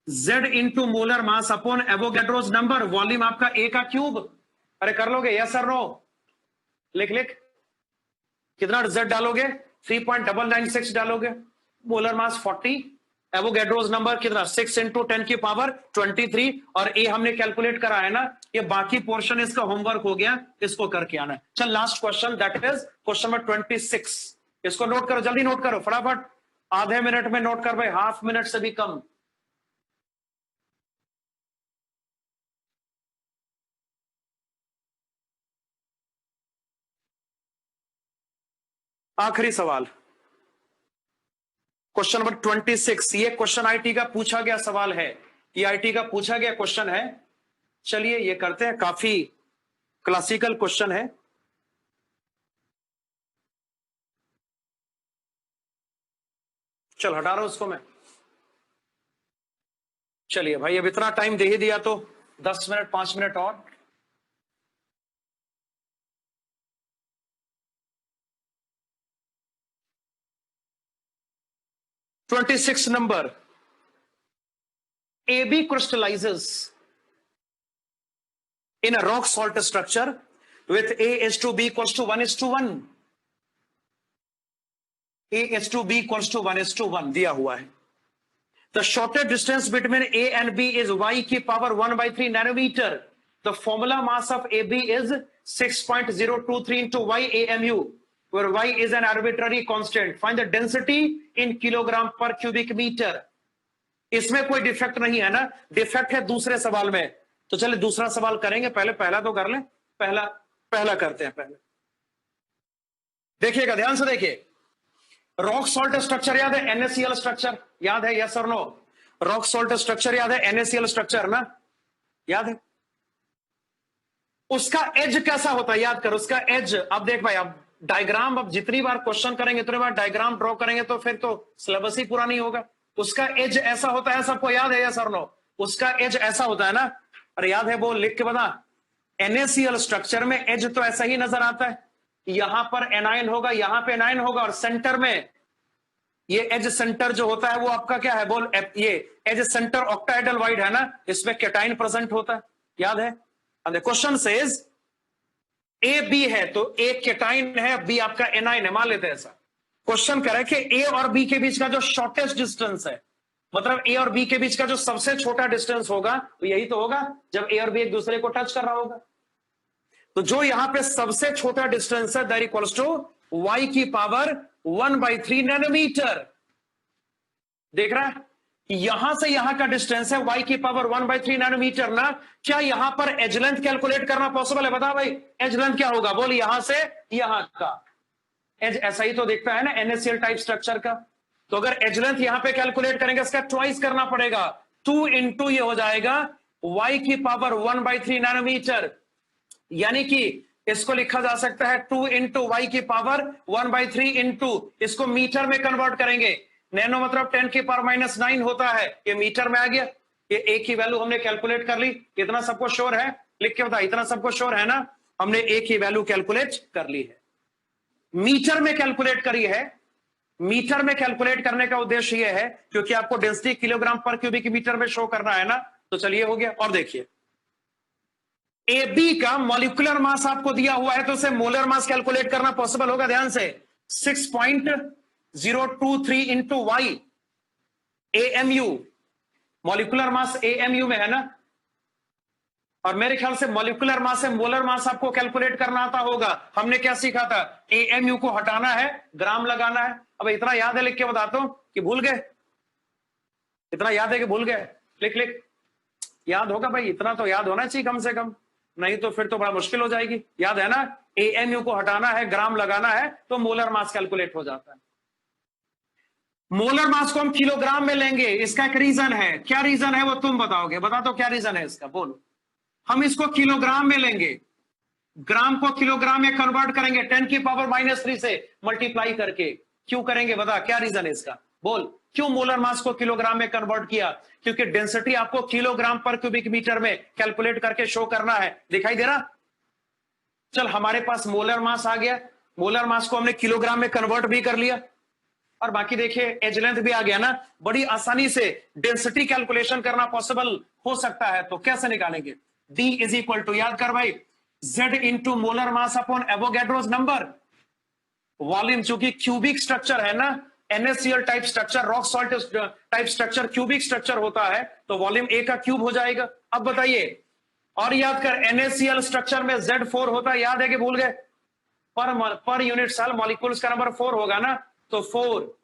Z into molar mass upon Avogadro's number, volume आपका A का क्यूब। अरे कर लोगे? यस और नो? लिख लिख, कितना Z डालोगे? 3.996 डालोगे, मोलर मास 40, एवोगैड्रोस नंबर कितना? 6 इंटू 10 की पावर 23, और ए हमने कैलकुलेट करा है ना। ये बाकी पोर्शन इसका होमवर्क हो गया, इसको करके आना है। चल last question, that is question number 26। इसको नोट करो, जल्दी नोट करो फटाफट, आधे मिनट में नोट कर भाई, हाफ मिनट से भी कम। आखिरी सवाल, क्वेश्चन नंबर 26। ये क्वेश्चन आईटी का पूछा गया सवाल है, ये आईटी का पूछा गया क्वेश्चन है। चलिए ये करते हैं, काफी क्लासिकल क्वेश्चन है। चल हटा रहा हूं उसको मैं। चलिए भाई, अब इतना टाइम दे ही दिया तो 10 मिनट 5 मिनट और। (26) number, AB crystallizes in a rock salt structure with A:B equals to 1:1. A:B equals to 1:1 दिया हुआ है। The shortest distance between A and B is y की power 1/3 nanometer. The formula mass of AB is 6.023 into y AMU, where y is an arbitrary constant. Find the density in kilogram per cubic meter. इसमें कोई defect नहीं है ना, defect है दूसरे सवाल में। तो चलिए दूसरा सवाल करेंगे, पहले पहला तो कर लें। पहला करते हैं। पहले देखिएगा, ध्यान से देखिए। रॉक सॉल्ट स्ट्रक्चर याद है, NaCl स्ट्रक्चर याद है, यस और नो? रॉक सॉल्ट स्ट्रक्चर याद है, NaCl स्ट्रक्चर ना, याद है? उसका एज कैसा होता है याद कर, उसका एज। अब देख भाई, अब डायग्राम, अब जितनी बार क्वेश्चन करेंगे उतनी बार डायग्राम ड्रॉ करेंगे तो फिर तो सिलेबस ही पूरा नहीं होगा। उसका एज ऐसा होता है, सबको याद है, यस और नो? उसका एज ऐसा होता है ना, अरे याद है, बोल, लिख के बता। NaCl स्ट्रक्चर में एज तो ऐसा ही नजर आता है, यहां पर एनाइन होगा, यहां पे एनाइन होगा, और सेंटर में ये एज सेंटर जो होता है वो आपका क्या है, बोल? ये एज सेंटर ऑक्टाहेड्रल है ना, इसमें कैटाइन प्रेजेंट होता है, याद है? क्वेश्चन सेज ए बी है तो ए कैटाइन है, बी आपका एनाइन है, मान लेते हैं ऐसा। क्वेश्चन करे कि ए और बी के बीच का जो शॉर्टेस्ट डिस्टेंस है, मतलब ए और बी के बीच का जो सबसे छोटा डिस्टेंस होगा, तो यही तो होगा जब ए और बी एक दूसरे को टच कर रहा होगा। तो जो यहां पे सबसे छोटा डिस्टेंस है, दैट इक्वल्स टू y की पावर 1/3 नैनोमीटर। देख रहा है, यहां से यहां का डिस्टेंस है y की पावर 1/3 नैनोमीटर ना। क्या यहां पर एज लेंथ कैलकुलेट करना पॉसिबल है? बता भाई, एज लेंथ क्या होगा, बोल? यहां से यहां का एज ऐसा ही तो दिखता है ना NaCl टाइप स्ट्रक्चर का। तो अगर एज लेंथ यहां पे कैलकुलेट करेंगे, इसका ट्वाइस करना पड़ेगा, 2 इंटू ये हो जाएगा y की पावर 1/3 नैनोमीटर, यानी कि इसको लिखा जा सकता है 2 इंटू वाई की पावर 1/3 इंटू, इसको मीटर में कन्वर्ट करेंगे, नैनो मतलब 10 की पावर -9 होता है, ये मीटर में आ गया। ये ए की वैल्यू हमने कैलकुलेट कर ली, इतना सबको श्योर है? लिख के बता, इतना सबको श्योर है ना? हमने ए की वैल्यू कैलकुलेट कर ली है, मीटर में कैलकुलेट करी है। मीटर में कैलकुलेट करने का उद्देश्य यह है क्योंकि आपको density kilogram per cubic metre में शो करना है ना। तो चलिए हो गया। और देखिए, ए बी का मॉलिक्यूलर मास आपको दिया हुआ है तो उसे मोलर मास कैलकुलेट करना पॉसिबल होगा। ध्यान से, 6.023 into y AMU, molecular mass AMU में है ना, और मेरे ख्याल से मॉलिक्यूलर मास से मोलर मास आपको कैलकुलेट करना आता होगा। हमने क्या सीखा था? AMU को हटाना है, ग्राम लगाना है। अब इतना याद है, लिख के बताता हूं कि भूल गए? इतना याद है कि भूल गए? लिख याद होगा भाई, इतना तो याद होना चाहिए कम से कम, नहीं तो फिर तो बड़ा मुश्किल हो जाएगी। याद है ना, AMU को हटाना है, ग्राम लगाना है, तो मोलर मास कैलकुलेट हो जाता है। मोलर मास को हम किलोग्राम में लेंगे, इसका एक रीजन है। क्या रीजन है वो तुम बताओगे? बता दो क्या रीजन है इसका, बोलो। हम इसको किलोग्राम में लेंगे, ग्राम को किलोग्राम में कन्वर्ट करेंगे 10 की पावर -3 से मल्टीप्लाई करके। क्यों करेंगे बता, क्या रीजन है इसका, बोल? क्यों मोलर मास को किलोग्राम में कन्वर्ट किया? क्योंकि डेंसिटी आपको किलोग्राम पर क्यूबिक मीटर में कैलकुलेट करके शो करना है। दिखाई दे रहा? चल, हमारे पास मोलर मास आ गया, मोलर मास को हमने किलोग्राम में कन्वर्ट भी कर लिया, और बाकी देखिए एज लेंथ भी आ गया ना। बड़ी आसानी से डेंसिटी कैलकुलेशन करना पॉसिबल हो सकता है। तो कैसे निकालेंगे? D इज इक्वल टू, याद कर भाई, Z into molar mass upon Avogadro's number. Volume, चूंकि क्यूबिक स्ट्रक्चर है ना, NaCl type structure, rock salt type structure cubic structure होता है, तो वॉल्यूम A का क्यूब हो जाएगा। अब बताइए, और याद कर, NaCl स्ट्रक्चर में Z4 होता है, याद है कि भूल गए? पर यूनिट सेल मॉलिक्यूल्स का नंबर 4 होगा ना, तो 4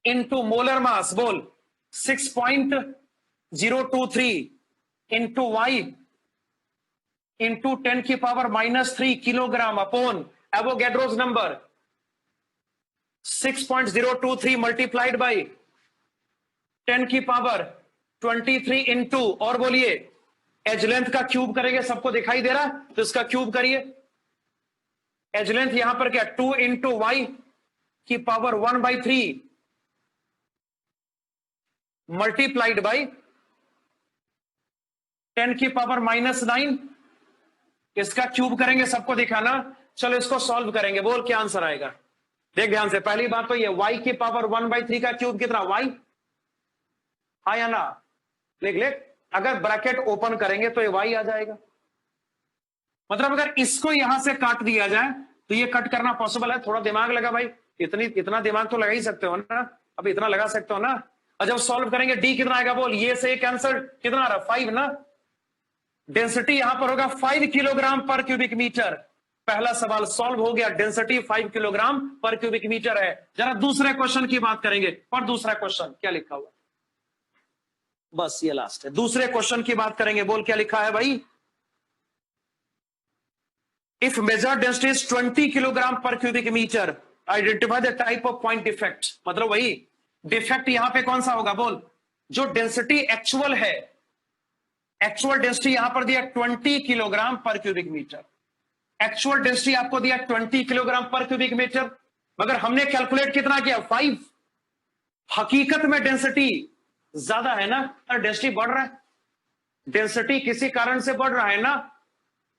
इंटू मोलर मास, बोल, 6.023 इंटू वाई इंटू 10 की power -3 kilogram upon Avogadro's number 6.023 multiplied by 10 की पावर 23 इंटू, और बोलिए एज लेंथ का क्यूब करेंगे। सबको दिखाई दे रहा है तो इसका क्यूब करिए। एज लेंथ यहां पर क्या, 2 इंटू वाई की पावर 1/3 मल्टीप्लाइड बाई 10 की पावर -9, इसका क्यूब करेंगे। सबको दिखाना। चलो इसको सॉल्व करेंगे, बोल क्या आंसर आएगा? देख ध्यान से, पहली बात तो ये y की पावर 1/3 का क्यूब कितना, y, हाँ या ना? लिख अगर ब्रैकेट ओपन करेंगे तो ये y आ जाएगा। मतलब अगर इसको यहां से काट दिया जाए तो ये कट करना पॉसिबल है। थोड़ा दिमाग लगा भाई, इतना दिमाग तो लगा ही सकते हो ना, अब इतना लगा सकते हो ना। और जब सॉल्व करेंगे डी कितना आएगा बोल, ये से एक आंसर कितना आ रहा, 5 ना। डेंसिटी यहां पर होगा 5 किलोग्राम पर क्यूबिक मीटर। पहला सवाल सॉल्व हो गया, density 5 kilogram per cubic metre है। जरा दूसरे क्वेश्चन की बात करेंगे। और दूसरा क्वेश्चन क्या लिखा हुआ, बस ये लास्ट है। दूसरे क्वेश्चन की बात करेंगे, बोल क्या लिखा है भाई। If measured density is 20 kilogram per cubic metre, identify the type of point defect. मतलब वही डिफेक्ट यहां पे कौन सा होगा बोल, जो डेंसिटी एक्चुअल है, एक्चुअल डेंसिटी यहां पर दिया 20 kilogram per cubic metre. Actual density आपको दिया 20 किलोग्राम पर क्यूबिक मीटर, मगर हमने कैलकुलेट कितना किया, 5। हकीकत में डेंसिटी ज्यादा है ना, डेंसिटी बढ़ रहा है। डेंसिटी किसी कारण से बढ़ रहा है ना।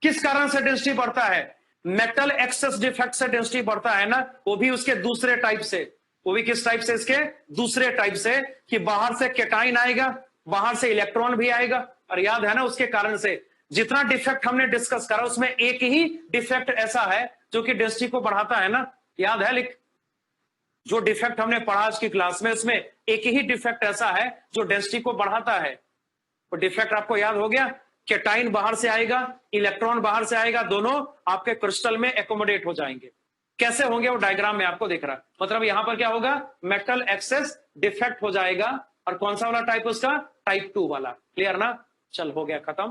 किस कारण से डेंसिटी बढ़ता है, मेटल एक्सेस डिफेक्ट से डेंसिटी बढ़ता है ना, वो भी उसके दूसरे टाइप से। वो भी किस टाइप से, इसके दूसरे टाइप से, कि बाहर से केटाइन आएगा, बाहर से इलेक्ट्रॉन भी आएगा। और याद है ना, उसके कारण से जितना डिफेक्ट हमने डिस्कस करा उसमें एक ही डिफेक्ट ऐसा है जो कि डेंसिटी को बढ़ाता है ना, याद है, लिख। जो डिफेक्ट हमने पढ़ा आज की क्लास में, उसमें एक ही डिफेक्ट ऐसा है जो डेंसिटी को बढ़ाता है। वो डिफेक्ट आपको याद हो गया, केटाइन बाहर से आएगा, इलेक्ट्रॉन बाहर से आएगा, दोनों आपके क्रिस्टल में एकोमोडेट हो जाएंगे। कैसे होंगे वो डायग्राम में आपको दिख रहा है। मतलब यहां पर क्या होगा, मेटल एक्सेस डिफेक्ट हो जाएगा। और कौन सा वाला टाइप उसका, टाइप 2 वाला। क्लियर ना, चल हो गया खत्म।